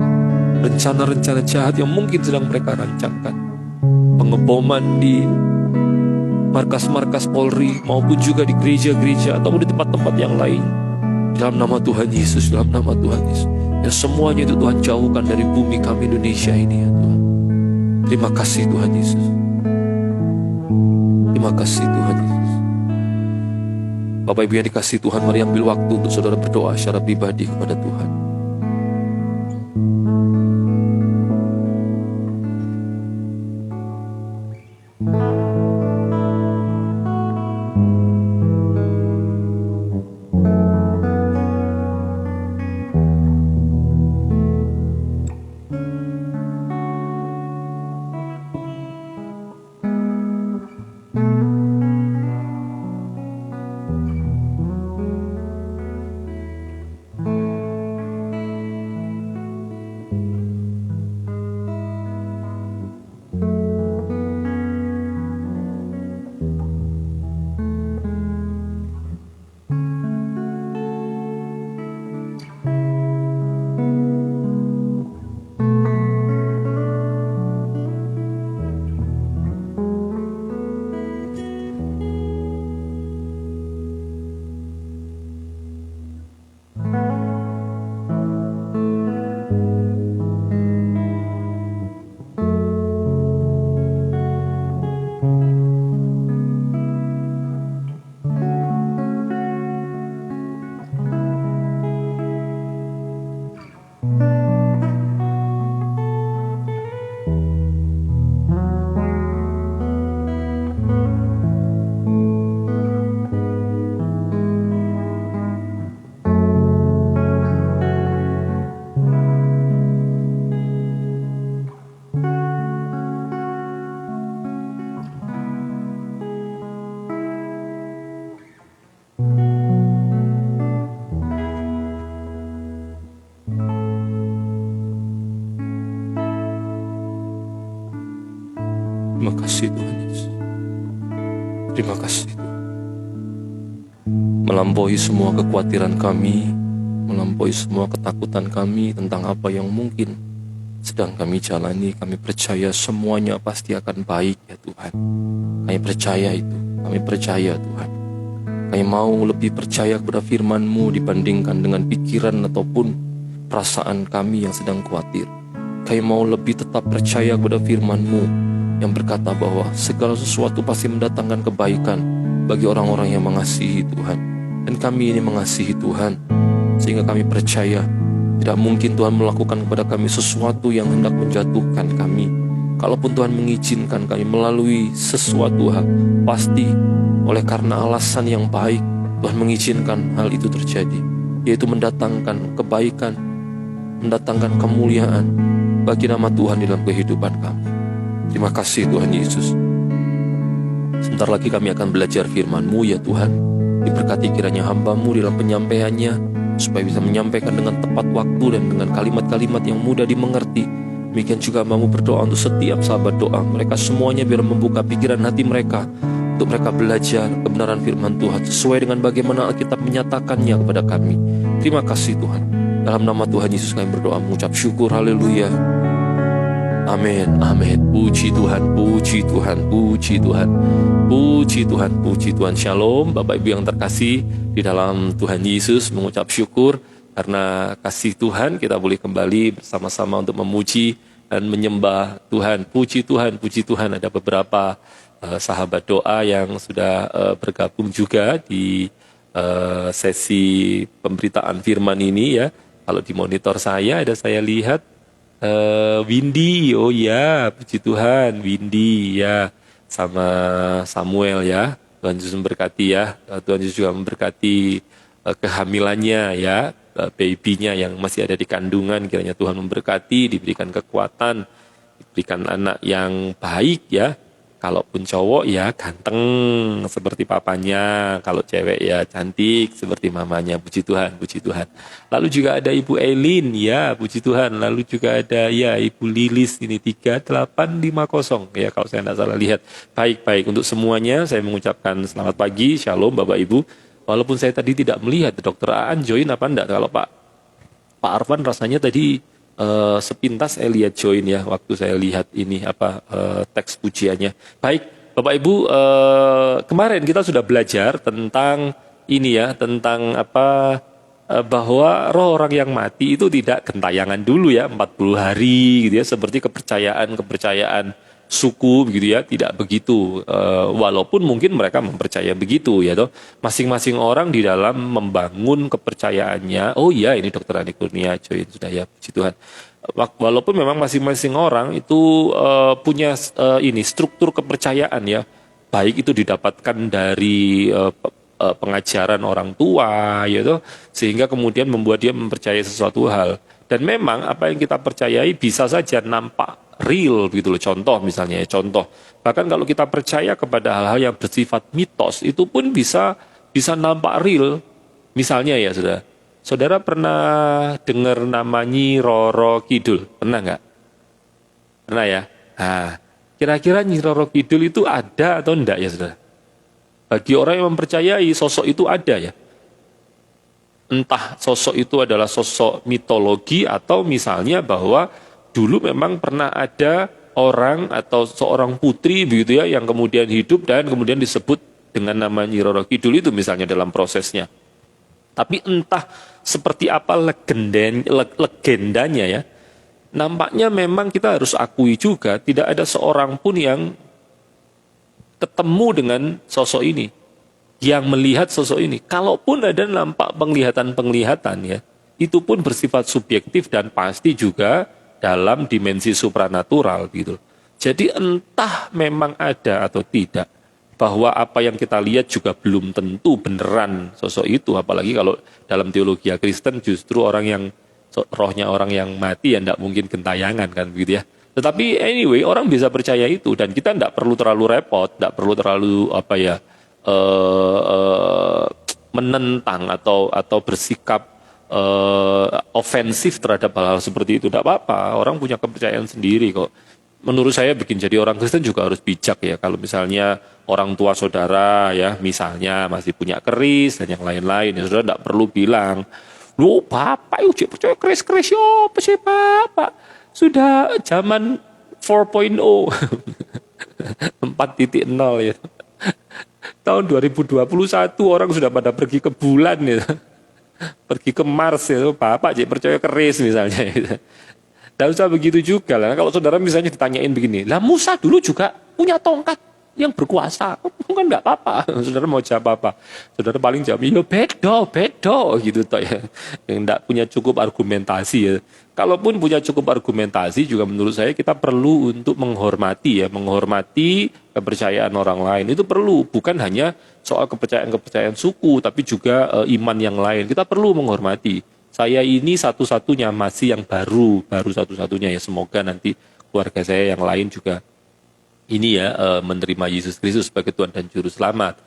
S2: rencana-rencana jahat yang mungkin sedang mereka rancangkan. Pengeboman di markas-markas Polri maupun juga di gereja-gereja ataupun di tempat-tempat yang lain, dalam nama Tuhan Yesus, dalam nama Tuhan Yesus, dan semuanya itu Tuhan jauhkan dari bumi kami Indonesia ini ya Tuhan. Terima kasih Tuhan Yesus, terima kasih Tuhan Yesus. Bapak Ibu yang dikasihi Tuhan, mari ambil waktu untuk saudara berdoa secara pribadi kepada Tuhan. kasih Tuhan Yesus. Terima kasih. Melampaui semua kekhawatiran kami, melampaui semua ketakutan kami tentang apa yang mungkin sedang kami jalani, kami percaya semuanya pasti akan baik ya Tuhan. Kami percaya itu, kami percaya Tuhan. Kami mau lebih percaya kepada firman-Mu dibandingkan dengan pikiran ataupun perasaan kami yang sedang khawatir. Kami mau lebih tetap percaya kepada firman-Mu yang berkata bahwa segala sesuatu pasti mendatangkan kebaikan bagi orang-orang yang mengasihi Tuhan. Dan kami ini mengasihi Tuhan, sehingga kami percaya tidak mungkin Tuhan melakukan kepada kami sesuatu yang hendak menjatuhkan kami. Kalaupun Tuhan mengizinkan kami melalui sesuatu hal, pasti oleh karena alasan yang baik Tuhan mengizinkan hal itu terjadi, yaitu mendatangkan kebaikan, mendatangkan kemuliaan bagi nama Tuhan di dalam kehidupan kami. Terima kasih Tuhan Yesus. Sebentar lagi kami akan belajar firman-Mu ya Tuhan. Diberkati kiranya hamba-Mu dalam penyampaiannya, supaya bisa menyampaikan dengan tepat waktu dan dengan kalimat-kalimat yang mudah dimengerti. Demikian juga hamba-Mu berdoa untuk setiap sahabat doa mereka semuanya, biar membuka pikiran hati mereka untuk mereka belajar kebenaran firman Tuhan sesuai dengan bagaimana Alkitab menyatakannya kepada kami. Terima kasih Tuhan. Dalam nama Tuhan Yesus kami berdoa mengucap syukur. Haleluya. Amin, amin. Puji Tuhan, puji Tuhan, puji Tuhan, puji Tuhan, puji Tuhan. Shalom, Bapak Ibu yang terkasih di dalam Tuhan Yesus, mengucap syukur karena kasih Tuhan kita boleh kembali bersama-sama untuk memuji dan menyembah Tuhan. Puji Tuhan, puji Tuhan. Ada beberapa sahabat doa yang sudah bergabung juga di sesi pemberitaan firman ini ya. Kalau di monitor saya ada, saya lihat Windy, oh ya, puji Tuhan, Windy ya, sama Samuel ya. Tuhan Yesus memberkati ya. Tuhan Yesus juga memberkati kehamilannya ya, babynya yang masih ada di kandungan. Kiranya Tuhan memberkati, diberikan kekuatan, diberikan anak yang baik ya. Kalaupun cowok ya ganteng seperti papanya, kalau cewek ya cantik seperti mamanya. Puji Tuhan, puji Tuhan. Lalu juga ada Ibu Elin ya, puji Tuhan. Lalu juga ada ya Ibu Lilis, ini 3850 ya kalau saya tidak salah lihat. Baik-baik, untuk semuanya saya mengucapkan selamat pagi, shalom Bapak Ibu. Walaupun saya tadi tidak melihat Dr. Aan join apa enggak. Kalau Pak Arfan rasanya tadi sepintas saya lihat join ya waktu saya lihat ini teks pujiannya. Baik, Bapak Ibu, kemarin kita sudah belajar tentang ini ya, tentang bahwa roh orang yang mati itu tidak gentayangan dulu ya, 40 hari gitu ya, seperti kepercayaan suku begitu ya, tidak begitu. Walaupun mungkin mereka mempercaya begitu ya toh. Masing-masing orang di dalam membangun kepercayaannya. Oh iya, ini Dr. Ani Kurnia join sudah ya, puji Tuhan. Walaupun memang masing-masing orang itu punya ini struktur kepercayaan ya. Baik itu didapatkan dari pengajaran orang tua ya toh, sehingga kemudian membuat dia mempercayai sesuatu hal. Dan memang apa yang kita percayai bisa saja nampak real gitu loh. Contoh misalnya ya, contoh. Bahkan kalau kita percaya kepada hal-hal yang bersifat mitos, itu pun bisa nampak real. Misalnya ya saudara pernah dengar nama Nyi Roro Kidul? Pernah nggak? Pernah ya? Nah, kira-kira Nyi Roro Kidul itu ada atau enggak ya saudara? Bagi orang yang mempercayai sosok itu ada ya. Entah sosok itu adalah sosok mitologi atau misalnya bahwa dulu memang pernah ada orang atau seorang putri begitu ya yang kemudian hidup dan kemudian disebut dengan nama Nyi Roro Kidul itu misalnya dalam prosesnya. Tapi entah seperti apa legendanya ya. Nampaknya memang kita harus akui juga tidak ada seorang pun yang ketemu dengan sosok ini, yang melihat sosok ini. Kalaupun ada nampak penglihatan-penglihatan ya, itu pun bersifat subjektif dan pasti juga dalam dimensi supranatural gitu. Jadi entah memang ada atau tidak, bahwa apa yang kita lihat juga belum tentu beneran sosok itu. Apalagi kalau dalam teologi Kristen justru orang yang rohnya orang yang mati ya tidak mungkin gentayangan kan begitu ya. Tetapi anyway orang bisa percaya itu dan kita tidak perlu terlalu repot, tidak perlu terlalu menentang atau bersikap ofensif terhadap hal-hal seperti itu. Tidak apa-apa, orang punya kepercayaan sendiri kok.
S1: menurut saya bikin jadi orang Kristen juga harus bijak ya. Kalau misalnya orang tua saudara ya, misalnya masih punya keris dan yang lain-lain, ya saudara tidak perlu bilang, "Loh, Bapak yuk percaya keris-keris yo, apa sih Bapak? Sudah zaman 4.0." 4.0 ya. Tahun 2021 orang sudah pada pergi ke bulan ya. Pergi ke Mars ya. Bapak jadi percaya keris misalnya gitu. Dan usah begitu juga lah. Kalau saudara misalnya ditanyain begini, lah Musa dulu juga punya tongkat yang berkuasa, kan nggak apa-apa. Saudara mau jawab apa? Saudara paling jawab, ya bedo gitu toh ya. Yang nggak punya cukup argumentasi ya. Kalaupun punya cukup argumentasi juga menurut saya kita perlu untuk menghormati ya, menghormati kepercayaan orang lain. Itu perlu, bukan hanya soal kepercayaan suku, tapi juga iman yang lain. Kita perlu menghormati. Saya ini satu-satunya masih yang baru satu-satunya ya. Semoga nanti keluarga saya yang lain juga ini ya menerima Yesus Kristus sebagai Tuhan dan Juru Selamat.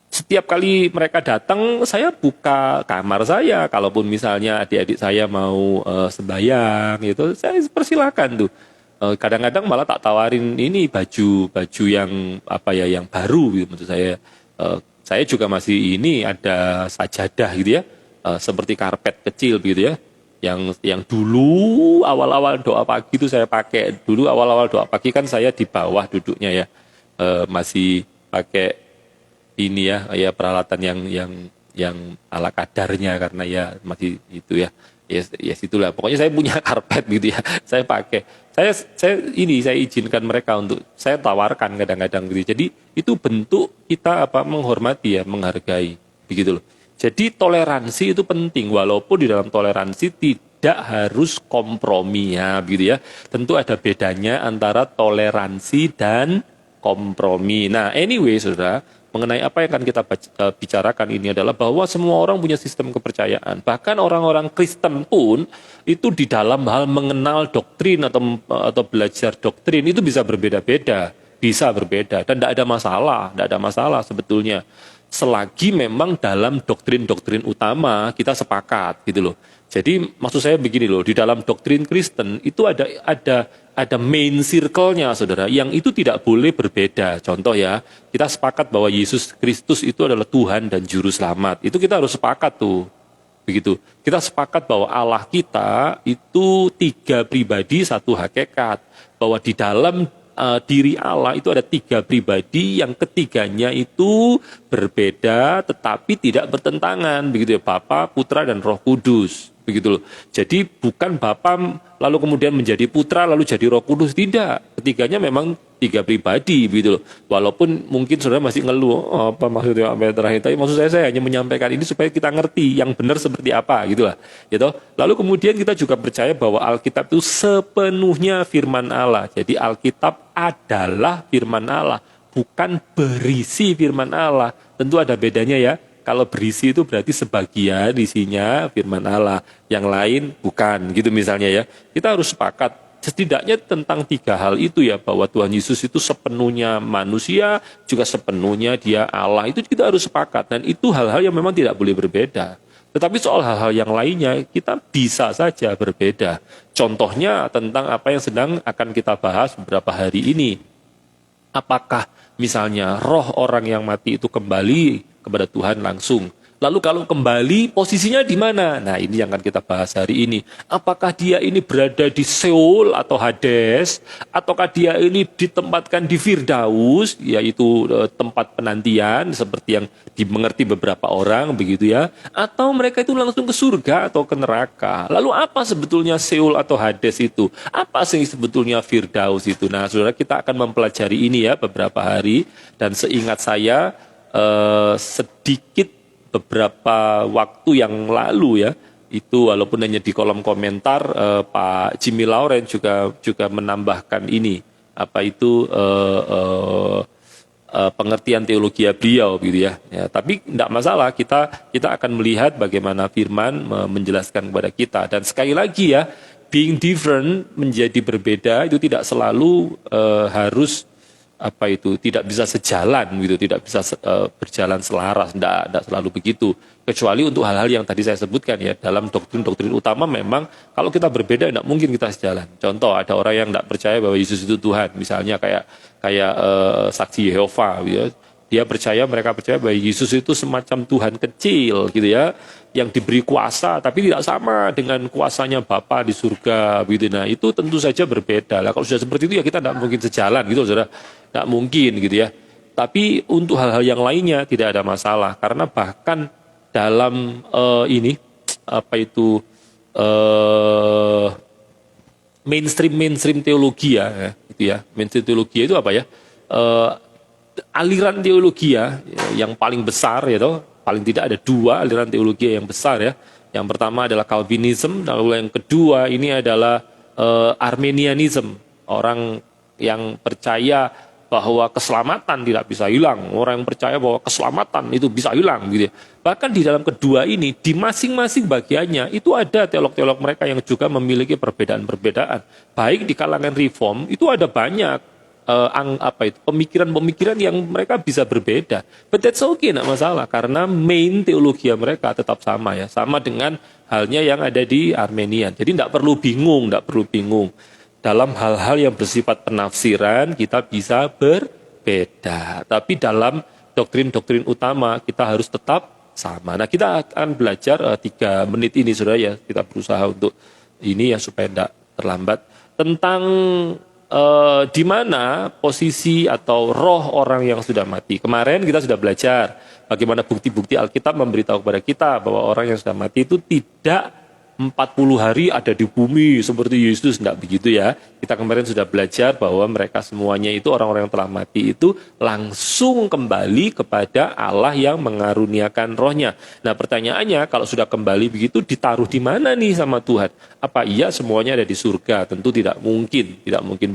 S1: Setiap kali mereka datang, saya buka kamar saya. Kalaupun misalnya adik-adik saya mau sembahyang, gitu, saya persilakan tuh. Kadang-kadang malah tak tawarin ini baju yang apa ya, yang baru gitu. Menurut saya, saya juga masih ini ada sajadah gitu ya. Seperti karpet kecil gitu ya, yang dulu awal-awal doa pagi itu saya pakai. Dulu awal-awal doa pagi kan saya di bawah duduknya ya, masih pakai ini ya peralatan yang ala kadarnya karena ya masih itu ya, yes itulah. Pokoknya saya punya karpet gitu ya, saya pakai. Saya izinkan mereka untuk saya tawarkan kadang-kadang gitu. Jadi itu bentuk kita menghormati ya, menghargai begitu loh. Jadi toleransi itu penting, walaupun di dalam toleransi tidak harus kompromi ya, begitu ya. Tentu ada bedanya antara toleransi dan kompromi. Nah, anyway, saudara, mengenai apa yang akan kita bicarakan ini adalah bahwa semua orang punya sistem kepercayaan. Bahkan orang-orang Kristen pun itu di dalam hal mengenal doktrin atau belajar doktrin itu bisa berbeda-beda, dan tidak ada masalah sebetulnya. Selagi memang dalam doktrin-doktrin utama kita sepakat gitu loh. Jadi maksud saya begini loh, di dalam doktrin Kristen itu ada main circle-nya saudara, yang itu tidak boleh berbeda. Contoh ya, kita sepakat bahwa Yesus Kristus itu adalah Tuhan dan Juru Selamat. Itu kita harus sepakat tuh. Begitu. Kita sepakat bahwa Allah kita itu 3 pribadi, 1 hakikat. Bahwa di dalam diri Allah itu ada 3 pribadi, yang ketiganya itu berbeda tetapi tidak bertentangan, begitu ya, Bapa, Putra dan Roh Kudus, begitu loh. Jadi bukan Bapa lalu kemudian menjadi Putra lalu jadi Roh Kudus, tidak. Ketiganya memang 3 pribadi, begitu loh. Walaupun mungkin saudara masih ngeluh, apa maksudnya apa yang terakhir, tapi maksud saya hanya menyampaikan ini supaya kita ngerti yang benar seperti apa, gitulah. Gitu. Lalu kemudian kita juga percaya bahwa Alkitab itu sepenuhnya firman Allah. Jadi Alkitab adalah firman Allah, bukan berisi firman Allah. Tentu ada bedanya ya. Kalau berisi itu berarti sebagian isinya firman Allah, yang lain bukan, gitu misalnya ya. Kita harus sepakat setidaknya tentang 3 hal itu ya, bahwa Tuhan Yesus itu sepenuhnya manusia, juga sepenuhnya dia Allah. Itu kita harus sepakat, dan itu hal-hal yang memang tidak boleh berbeda. Tetapi soal hal-hal yang lainnya kita bisa saja berbeda. Contohnya tentang apa yang sedang akan kita bahas beberapa hari ini. Apakah misalnya roh orang yang mati itu kembali kepada Tuhan langsung? Lalu kalau kembali posisinya di mana? Nah, ini yang akan kita bahas hari ini. Apakah dia ini berada di Seoul atau Hades? Ataukah dia ini ditempatkan di Firdaus, yaitu tempat penantian seperti yang dimengerti beberapa orang, begitu ya? Atau mereka itu langsung ke surga atau ke neraka? Lalu apa sebetulnya Seoul atau Hades itu? Apa sih sebetulnya Firdaus itu? Nah, saudara, kita akan mempelajari ini ya beberapa hari. Dan seingat saya sedikit beberapa waktu yang lalu ya, itu walaupun hanya di kolom komentar, Pak Jimmy Lauren juga menambahkan ini, apa itu pengertian teologi beliau gitu ya. Tapi tidak masalah, kita akan melihat bagaimana firman menjelaskan kepada kita. Dan sekali lagi ya, being different, menjadi berbeda itu tidak selalu harus tidak bisa sejalan gitu, tidak bisa berjalan selaras, tidak selalu begitu. Kecuali untuk hal-hal yang tadi saya sebutkan ya, dalam doktrin-doktrin utama memang kalau kita berbeda tidak mungkin kita sejalan. Contoh, ada orang yang tidak percaya bahwa Yesus itu Tuhan, misalnya kayak saksi Yehova gitu ya. Mereka percaya bahwa Yesus itu semacam Tuhan kecil gitu ya, yang diberi kuasa tapi tidak sama dengan kuasanya Bapa di surga gitu. Nah, itu tentu saja berbeda. Lah kalau sudah seperti itu ya kita tidak mungkin sejalan gitu, Saudara. Tidak mungkin gitu ya. Tapi untuk hal-hal yang lainnya tidak ada masalah, karena bahkan dalam mainstream teologi ya, gitu ya. Mainstream teologi itu apa ya? Aliran teologi ya, yang paling besar ya toh, paling tidak ada dua aliran teologi yang besar ya. Yang pertama adalah Calvinism, lalu yang kedua ini adalah Arminianism. Orang yang percaya bahwa keselamatan tidak bisa hilang, orang yang percaya bahwa keselamatan itu bisa hilang gitu ya. Bahkan di dalam kedua ini, di masing-masing bagiannya itu ada teolog-teolog mereka yang juga memiliki perbedaan-perbedaan. Baik di kalangan reform itu ada banyak pemikiran-pemikiran yang mereka bisa berbeda. But that's okay, tidak masalah, karena main teologi mereka tetap sama ya, sama dengan halnya yang ada di Armenian. Jadi tidak perlu bingung. Dalam hal-hal yang bersifat penafsiran kita bisa berbeda, tapi dalam doktrin-doktrin utama kita harus tetap sama. Nah, kita akan belajar 3 menit ini, Saudara ya. Kita berusaha untuk ini ya supaya tidak terlambat, tentang di mana posisi atau roh orang yang sudah mati. Kemarin kita sudah belajar bagaimana bukti-bukti Alkitab memberitahu kepada kita bahwa orang yang sudah mati itu tidak 40 hari ada di bumi seperti Yesus, tidak begitu ya. Kita kemarin sudah belajar bahwa mereka semuanya itu, orang-orang yang telah mati itu langsung kembali kepada Allah yang mengaruniakan rohnya. Nah, pertanyaannya, kalau sudah kembali begitu ditaruh di mana nih sama Tuhan? Apa iya semuanya ada di surga? Tentu tidak mungkin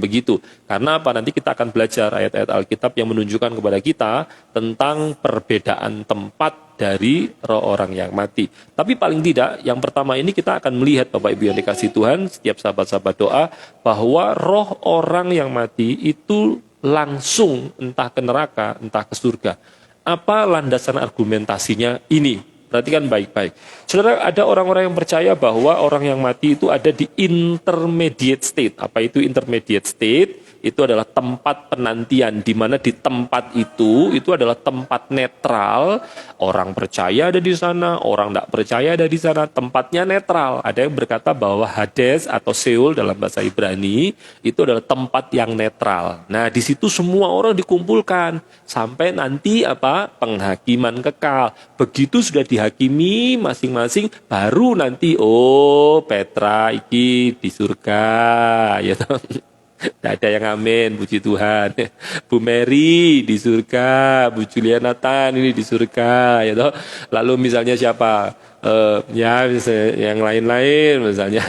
S1: begitu. Karena apa? Nanti kita akan belajar ayat-ayat Alkitab yang menunjukkan kepada kita tentang perbedaan tempat dari roh orang yang mati. Tapi paling tidak, yang pertama ini kita akan melihat, Bapak Ibu yang dikasihi Tuhan, setiap sahabat-sahabat doa, bahwa roh orang yang mati itu langsung entah ke neraka, entah ke surga. Apa landasan argumentasinya ini? Perhatikan baik-baik. Saudara, ada orang-orang yang percaya bahwa orang yang mati itu ada di intermediate state. Apa itu intermediate state? Itu adalah tempat penantian, di mana di tempat itu adalah tempat netral. Orang percaya ada di sana, orang tidak percaya ada di sana. Tempatnya netral. Ada yang berkata bahwa Hades atau Seoul dalam bahasa Ibrani itu adalah tempat yang netral. Nah, di situ semua orang dikumpulkan sampai nanti penghakiman kekal. Begitu sudah dihakimi masing-masing, baru nanti Petra iki di surga, ya toh. Tidak ada yang amin, puji Tuhan. Bu Mary di surga, Bu Juliana Tan ini di surga, ya toh. Lalu misalnya siapa? Yang lain-lain misalnya.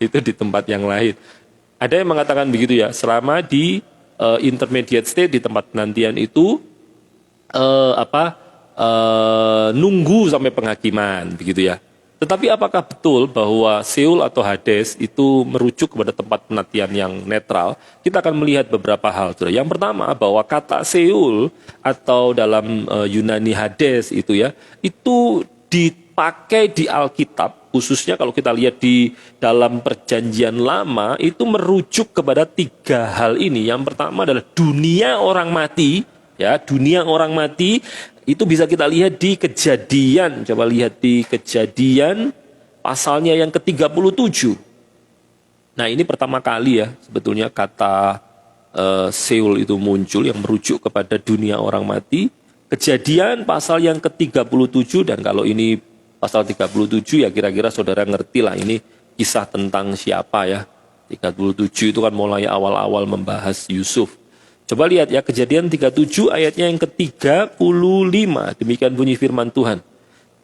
S1: Itu di tempat yang lain. Ada yang mengatakan begitu ya, selama di intermediate state, di tempat penantian itu nunggu sampai penghakiman, begitu ya. Tetapi apakah betul bahwa Seoul atau Hades itu merujuk kepada tempat penantian yang netral? Kita akan melihat beberapa hal. Yang pertama, bahwa kata Seoul atau dalam Yunani Hades itu ya, itu dipakai di Alkitab, khususnya kalau kita lihat di dalam Perjanjian Lama, itu merujuk kepada 3 hal ini. Yang pertama adalah dunia orang mati, ya, dunia orang mati. Itu bisa kita lihat di Kejadian. Coba lihat di Kejadian pasalnya yang ke-37. Nah, ini pertama kali ya sebetulnya kata Seoul itu muncul yang merujuk kepada dunia orang mati. Kejadian pasal yang ke-37, dan kalau ini pasal 37 ya kira-kira saudara ngerti lah ini kisah tentang siapa ya. 37 itu kan mulai awal-awal membahas Yusuf. Coba lihat ya, Kejadian 37 ayatnya yang ke-35. Demikian bunyi firman Tuhan.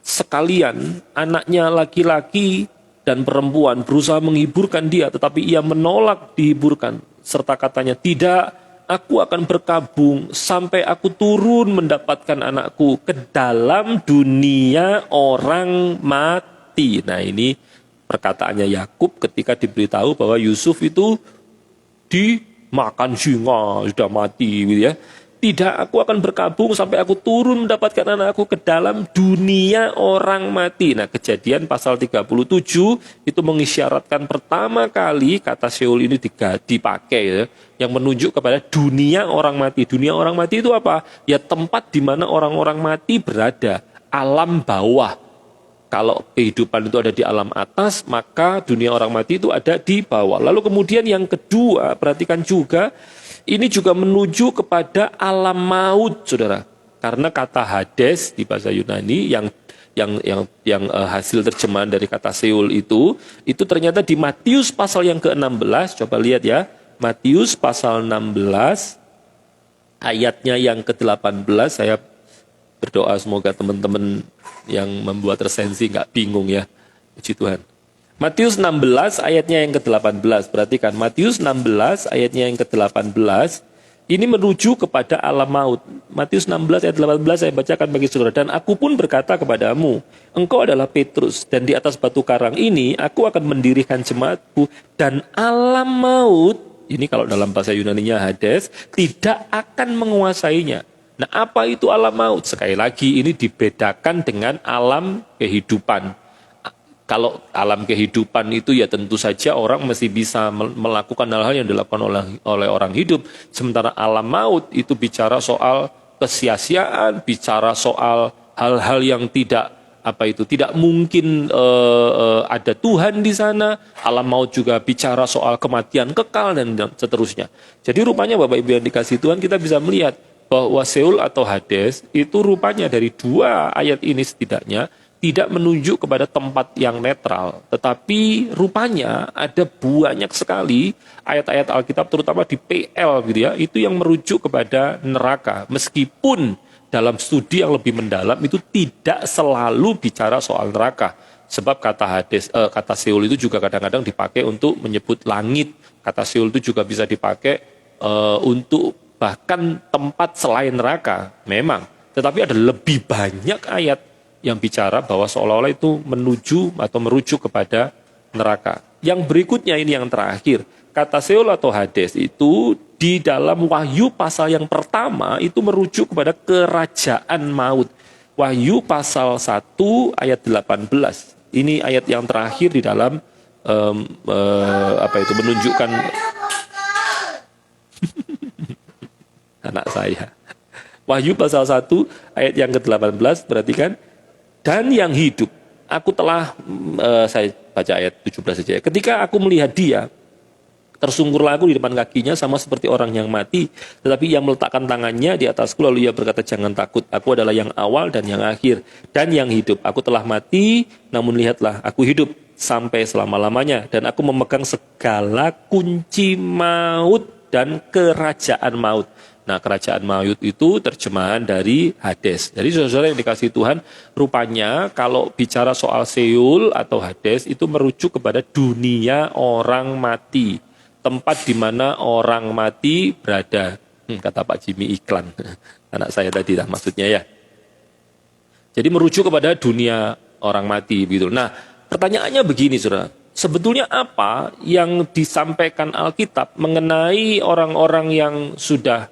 S1: Sekalian anaknya laki-laki dan perempuan berusaha menghiburkan dia, tetapi ia menolak dihiburkan. Serta katanya, tidak, aku akan berkabung sampai aku turun mendapatkan anakku ke dalam dunia orang mati. Nah, ini perkataannya Yakub ketika diberitahu bahwa Yusuf itu
S2: dimakan singa, sudah mati gitu ya. Tidak, aku akan berkabung sampai aku turun mendapatkan anakku ke dalam dunia orang mati. Nah, Kejadian pasal 37 itu mengisyaratkan pertama kali kata Sheol ini dipakai ya, yang menunjuk kepada dunia orang mati. Dunia orang mati itu apa? Ya tempat di mana orang-orang mati berada, alam bawah. Kalau kehidupan itu ada di alam atas, maka dunia orang mati itu ada di bawah. Lalu kemudian yang kedua, perhatikan juga, ini juga menuju kepada alam maut, saudara. Karena kata Hades di bahasa Yunani yang hasil terjemahan dari kata Sheol itu ternyata di Matius pasal yang ke-16, coba lihat ya. Matius pasal 16, ayatnya yang ke-18, saya berdoa semoga teman-teman yang membuat resensi nggak bingung ya. Puji Tuhan. Matius 16 ayatnya yang ke-18. Perhatikan, Matius 16 ayatnya yang ke-18. Ini menuju kepada alam maut. Matius 16 ayat 18 saya bacakan bagi saudara. Dan aku pun berkata kepadamu, engkau adalah Petrus, dan di atas batu karang ini aku akan mendirikan jemaatku, dan alam maut, ini kalau dalam bahasa Yunaninya Hades, tidak akan menguasainya. Nah, apa itu alam maut? Sekali lagi ini dibedakan dengan alam kehidupan. Kalau alam kehidupan itu ya tentu saja orang masih bisa melakukan hal-hal yang dilakukan oleh orang hidup. Sementara alam maut itu bicara soal kesia-siaan, bicara soal hal-hal yang tidak mungkin ada Tuhan di sana. Alam maut juga bicara soal kematian kekal dan seterusnya. Jadi rupanya Bapak Ibu yang dikasihi Tuhan, kita bisa melihat bahwa Sheol atau Hades itu rupanya dari dua ayat ini setidaknya tidak menunjuk kepada tempat yang netral, tetapi rupanya ada banyak sekali ayat-ayat Alkitab, terutama di PL gitu ya, itu yang merujuk kepada neraka. Meskipun dalam studi yang lebih mendalam itu tidak selalu bicara soal neraka, sebab kata Sheol itu juga kadang-kadang dipakai untuk menyebut langit. Kata Sheol itu juga bisa dipakai untuk bahkan tempat selain neraka, memang. Tetapi ada lebih banyak ayat yang bicara bahwa seolah-olah itu menuju atau merujuk kepada neraka. Yang berikutnya ini yang terakhir. Kata Sheol atau Hades itu di dalam Wahyu pasal yang pertama itu merujuk kepada kerajaan maut. Wahyu pasal 1 ayat 18. Ini ayat yang terakhir di dalam menunjukkan anak saya. Wahyu pasal 1 ayat yang ke-18, perhatikan. Dan yang hidup, aku telah, saya baca ayat 17 saja. Ketika aku melihat dia, tersungkurlah aku di depan kakinya sama seperti orang yang mati. Tetapi yang meletakkan tangannya di atasku, lalu ia berkata, jangan takut, aku adalah yang awal dan yang akhir. Dan yang hidup, aku telah mati, namun lihatlah, aku hidup sampai selama-lamanya. Dan aku memegang segala kunci maut dan kerajaan maut. Nah, kerajaan maut itu terjemahan dari Hades. Jadi saudara yang dikasihi Tuhan, rupanya kalau bicara soal Sheol atau Hades itu merujuk kepada dunia orang mati. Tempat di mana orang mati berada. Kata Pak Jimmy iklan. Anak saya tadi lah maksudnya ya. Jadi merujuk kepada dunia orang mati begitu. Nah, pertanyaannya begini saudara. Sebetulnya apa yang disampaikan Alkitab mengenai orang-orang yang sudah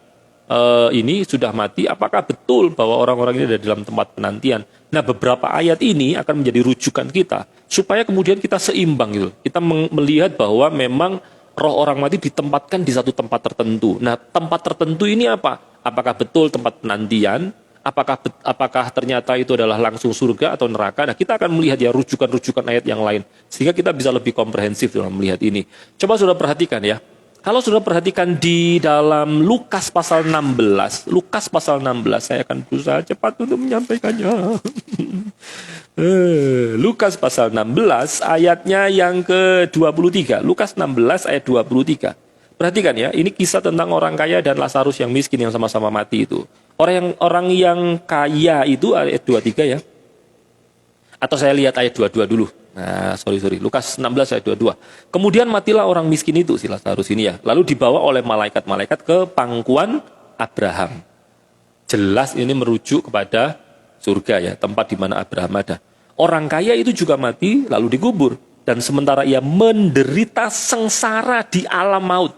S2: mati, apakah betul bahwa orang-orang ini ada dalam tempat penantian? Nah, beberapa ayat ini akan menjadi rujukan kita supaya kemudian kita seimbang gitu. Kita melihat bahwa memang roh orang mati ditempatkan di satu tempat tertentu. Nah, tempat tertentu ini apa? Apakah betul tempat penantian? Apakah ternyata itu adalah langsung surga atau neraka? Nah, kita akan melihat ya rujukan-rujukan ayat yang lain sehingga kita bisa lebih komprehensif dalam melihat ini. Coba sudah perhatikan ya. Kalau sudah perhatikan di dalam Lukas pasal 16, saya akan berusaha cepat untuk menyampaikannya. Lukas pasal 16 ayatnya yang ke-23. Lukas 16 ayat 23. Perhatikan ya, ini kisah tentang orang kaya dan Lazarus yang miskin yang sama-sama mati itu. Orang yang kaya itu ayat 23 ya. Atau saya lihat ayat 22 dulu. Nah, sorry. Lukas 16 ayat 22. Kemudian matilah orang miskin itu, si Lazarus ini ya. Lalu dibawa oleh malaikat-malaikat ke pangkuan Abraham. Jelas ini merujuk kepada surga ya, tempat di mana Abraham ada. Orang kaya itu juga mati lalu dikubur. Dan sementara ia menderita sengsara di alam maut.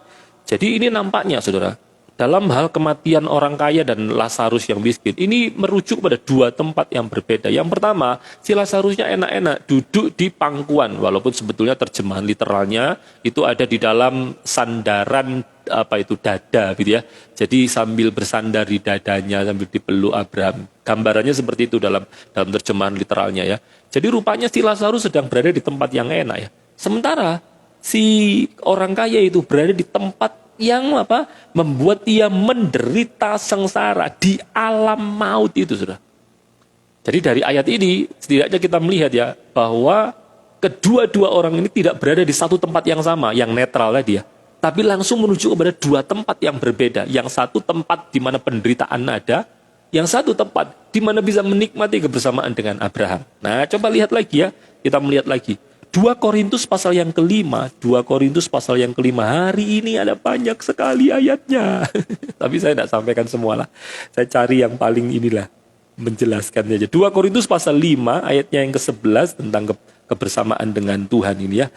S1: Jadi ini nampaknya saudara, dalam hal kematian orang kaya dan Lazarus yang miskin, ini merujuk pada dua tempat yang berbeda. Yang pertama, si Lazarusnya enak-enak duduk di pangkuan, walaupun sebetulnya terjemahan literalnya itu ada di dalam sandaran dada gitu ya. Jadi sambil bersandar di dadanya, sambil dipeluk Abraham. Gambarannya seperti itu dalam terjemahan literalnya ya. Jadi rupanya si Lazarus sedang berada di tempat yang enak ya. Sementara si orang kaya itu berada di tempat yang membuat dia menderita sengsara di alam maut itu, saudara. Jadi dari ayat ini setidaknya kita melihat ya bahwa kedua-dua orang ini tidak berada di satu tempat yang sama, yang netral tadi ya, tapi langsung menuju kepada dua tempat yang berbeda. Yang satu tempat di mana penderitaan ada, yang satu tempat di mana bisa menikmati kebersamaan dengan Abraham. Nah, coba lihat lagi ya, kita melihat lagi. 2 Korintus pasal yang kelima, hari ini ada banyak sekali ayatnya. Tapi saya tidak sampaikan semua lah. Saya cari yang paling inilah, menjelaskannya aja. 2 Korintus pasal 5, ayatnya yang ke-11 tentang kebersamaan dengan Tuhan ini ya.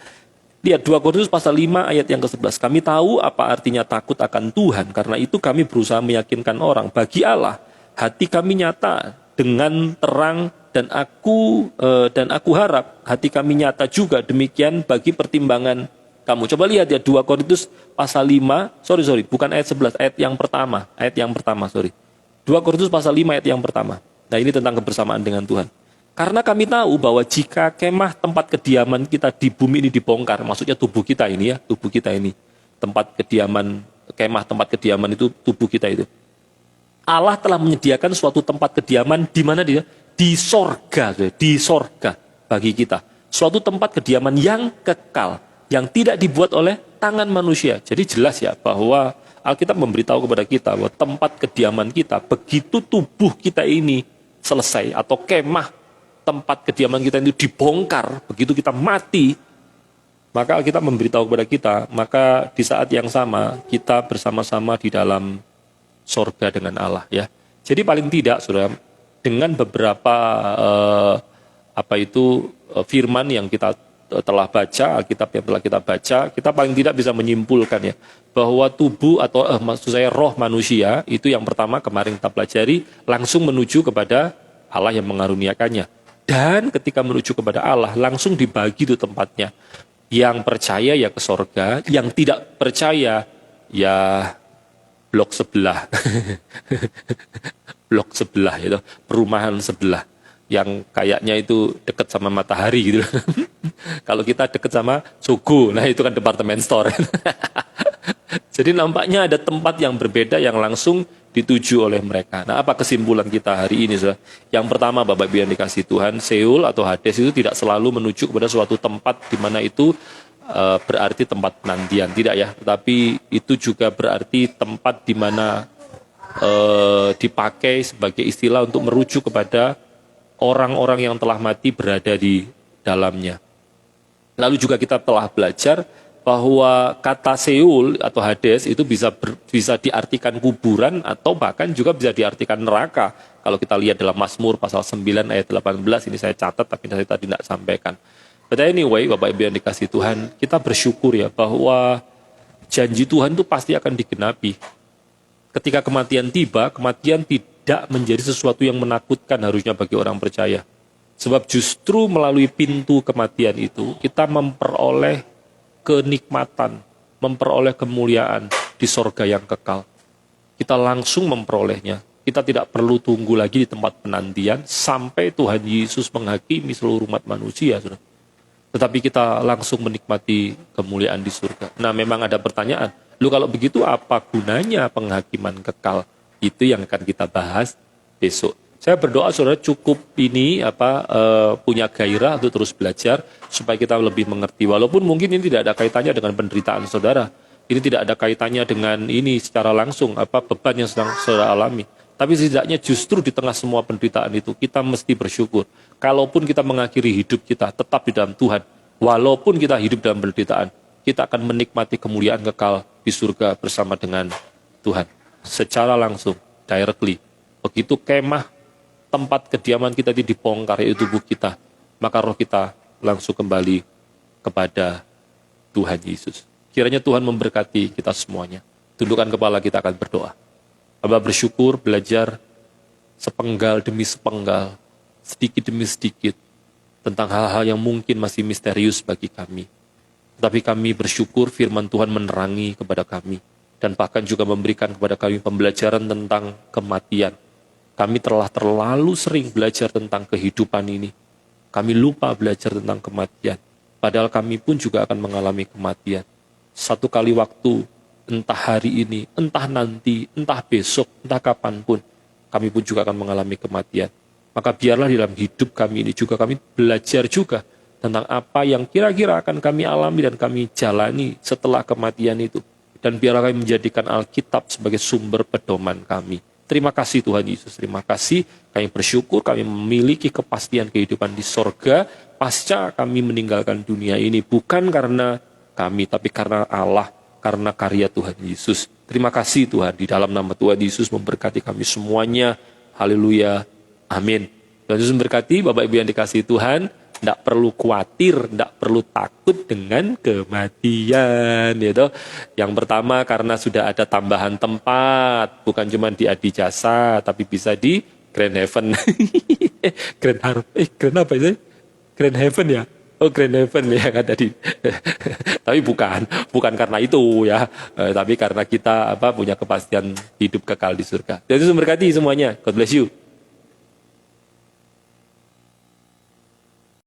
S1: Lihat 2 Korintus pasal 5 ayat yang ke-11. Kami tahu apa artinya takut akan Tuhan, karena itu kami berusaha meyakinkan orang. Bagi Allah, hati kami nyata dengan terang, dan aku harap hati kami nyata juga demikian bagi pertimbangan kamu. Coba lihat ya 2 Korintus pasal 5, bukan ayat 11, ayat yang pertama, 2 Korintus pasal 5 ayat yang pertama. Nah, ini tentang kebersamaan dengan Tuhan. Karena kami tahu bahwa jika kemah tempat kediaman kita di bumi ini dibongkar, maksudnya tubuh kita ini, kemah tempat kediaman itu tubuh kita itu. Allah telah menyediakan suatu tempat kediaman di mana dia? Di sorga bagi kita. Suatu tempat kediaman yang kekal, yang tidak dibuat oleh tangan manusia. Jadi jelas ya bahwa Alkitab memberitahu kepada kita bahwa tempat kediaman kita, begitu tubuh kita ini selesai, atau kemah tempat kediaman kita itu dibongkar, begitu kita mati, maka Alkitab memberitahu kepada kita, maka di saat yang sama kita bersama-sama di dalam sorga dengan Allah ya. Jadi paling tidak saudara, dengan beberapa firman yang kita telah baca, Alkitab yang telah kita baca, kita paling tidak bisa menyimpulkan ya bahwa tubuh atau roh manusia itu yang pertama kemarin kita pelajari langsung menuju kepada Allah yang mengaruniakannya. Dan ketika menuju kepada Allah langsung dibagi itu tempatnya. Yang percaya ya ke sorga, yang tidak percaya ya blok sebelah. Blok sebelah itu, perumahan sebelah yang kayaknya itu dekat sama Matahari gitu. Kalau kita dekat sama Sugu, nah itu kan departemen store. Jadi nampaknya ada tempat yang berbeda yang langsung dituju oleh mereka. Nah, apa kesimpulan kita hari ini, saudara? Yang pertama, Bapak Ibu yang dikasihi Tuhan, Seoul atau Hades itu tidak selalu menuju kepada suatu tempat di mana itu berarti tempat penantian, tidak ya. Tetapi itu juga berarti tempat di mana dipakai sebagai istilah untuk merujuk kepada orang-orang yang telah mati berada di dalamnya. Lalu juga kita telah belajar bahwa kata Seoul atau Hades itu bisa diartikan kuburan atau bahkan juga bisa diartikan neraka. Kalau kita lihat dalam Mazmur pasal 9 ayat 18, ini saya catat tapi saya tadi tidak sampaikan. But anyway, Bapak Ibu yang dikasihi Tuhan, kita bersyukur ya bahwa janji Tuhan itu pasti akan digenapi. Ketika kematian tiba, kematian tidak menjadi sesuatu yang menakutkan harusnya bagi orang percaya. Sebab justru melalui pintu kematian itu, kita memperoleh kenikmatan, memperoleh kemuliaan di sorga yang kekal. Kita langsung memperolehnya. Kita tidak perlu tunggu lagi di tempat penantian sampai Tuhan Yesus menghakimi seluruh umat manusia. Saudara. Tetapi kita langsung menikmati kemuliaan di surga. Nah, memang ada pertanyaan. Kalau begitu apa gunanya penghakiman kekal? Itu yang akan kita bahas besok. Saya berdoa saudara cukup ini punya gairah untuk terus belajar supaya kita lebih mengerti. Walaupun mungkin ini tidak ada kaitannya dengan penderitaan saudara. Ini tidak ada kaitannya dengan ini secara langsung beban yang sedang saudara alami. Tapi setidaknya justru di tengah semua penderitaan itu kita mesti bersyukur. Kalaupun kita mengakhiri hidup kita tetap di dalam Tuhan. Walaupun kita hidup dalam penderitaan, kita akan menikmati kemuliaan kekal di surga bersama dengan Tuhan. Secara langsung, directly. Begitu kemah tempat kediaman kita dibongkar, yaitu tubuh kita, maka roh kita langsung kembali kepada Tuhan Yesus. Kiranya Tuhan memberkati kita semuanya.
S2: Tundukkan kepala, kita akan berdoa. Hamba bersyukur belajar sepenggal demi sepenggal, sedikit demi sedikit, tentang hal-hal yang mungkin masih misterius bagi kami. Tapi kami bersyukur firman Tuhan menerangi kepada kami, dan bahkan juga memberikan kepada kami pembelajaran tentang kematian. Kami telah terlalu sering belajar tentang kehidupan ini. Kami lupa belajar tentang kematian. Padahal kami pun juga akan mengalami kematian. Satu kali waktu, entah hari ini, entah nanti, entah besok, entah kapanpun, kami pun juga akan mengalami kematian. Maka biarlah di dalam hidup kami ini juga kami belajar juga tentang apa yang kira-kira akan kami alami dan kami jalani setelah kematian itu. Dan biarlah kami menjadikan Alkitab sebagai sumber pedoman kami. Terima kasih Tuhan Yesus, terima kasih. Kami bersyukur kami memiliki kepastian kehidupan di sorga pasca kami meninggalkan dunia ini. Bukan karena kami, tapi karena Allah, karena karya Tuhan Yesus. Terima kasih Tuhan, di dalam nama Tuhan Yesus memberkati kami semuanya. Haleluya, amin. Tuhan Yesus memberkati Bapak Ibu yang dikasihi Tuhan. Tidak perlu khawatir, tidak perlu takut dengan kematian. Gitu. Yang pertama karena sudah ada tambahan tempat, bukan cuma di Adi Jasa, tapi bisa di Grand Heaven. Grand apa sih? Grand Heaven ya? Oh, Grand Heaven ya kan tadi. Tapi bukan karena itu ya. Tapi karena kita punya kepastian hidup kekal di surga. Jadi memberkati semuanya. God bless you.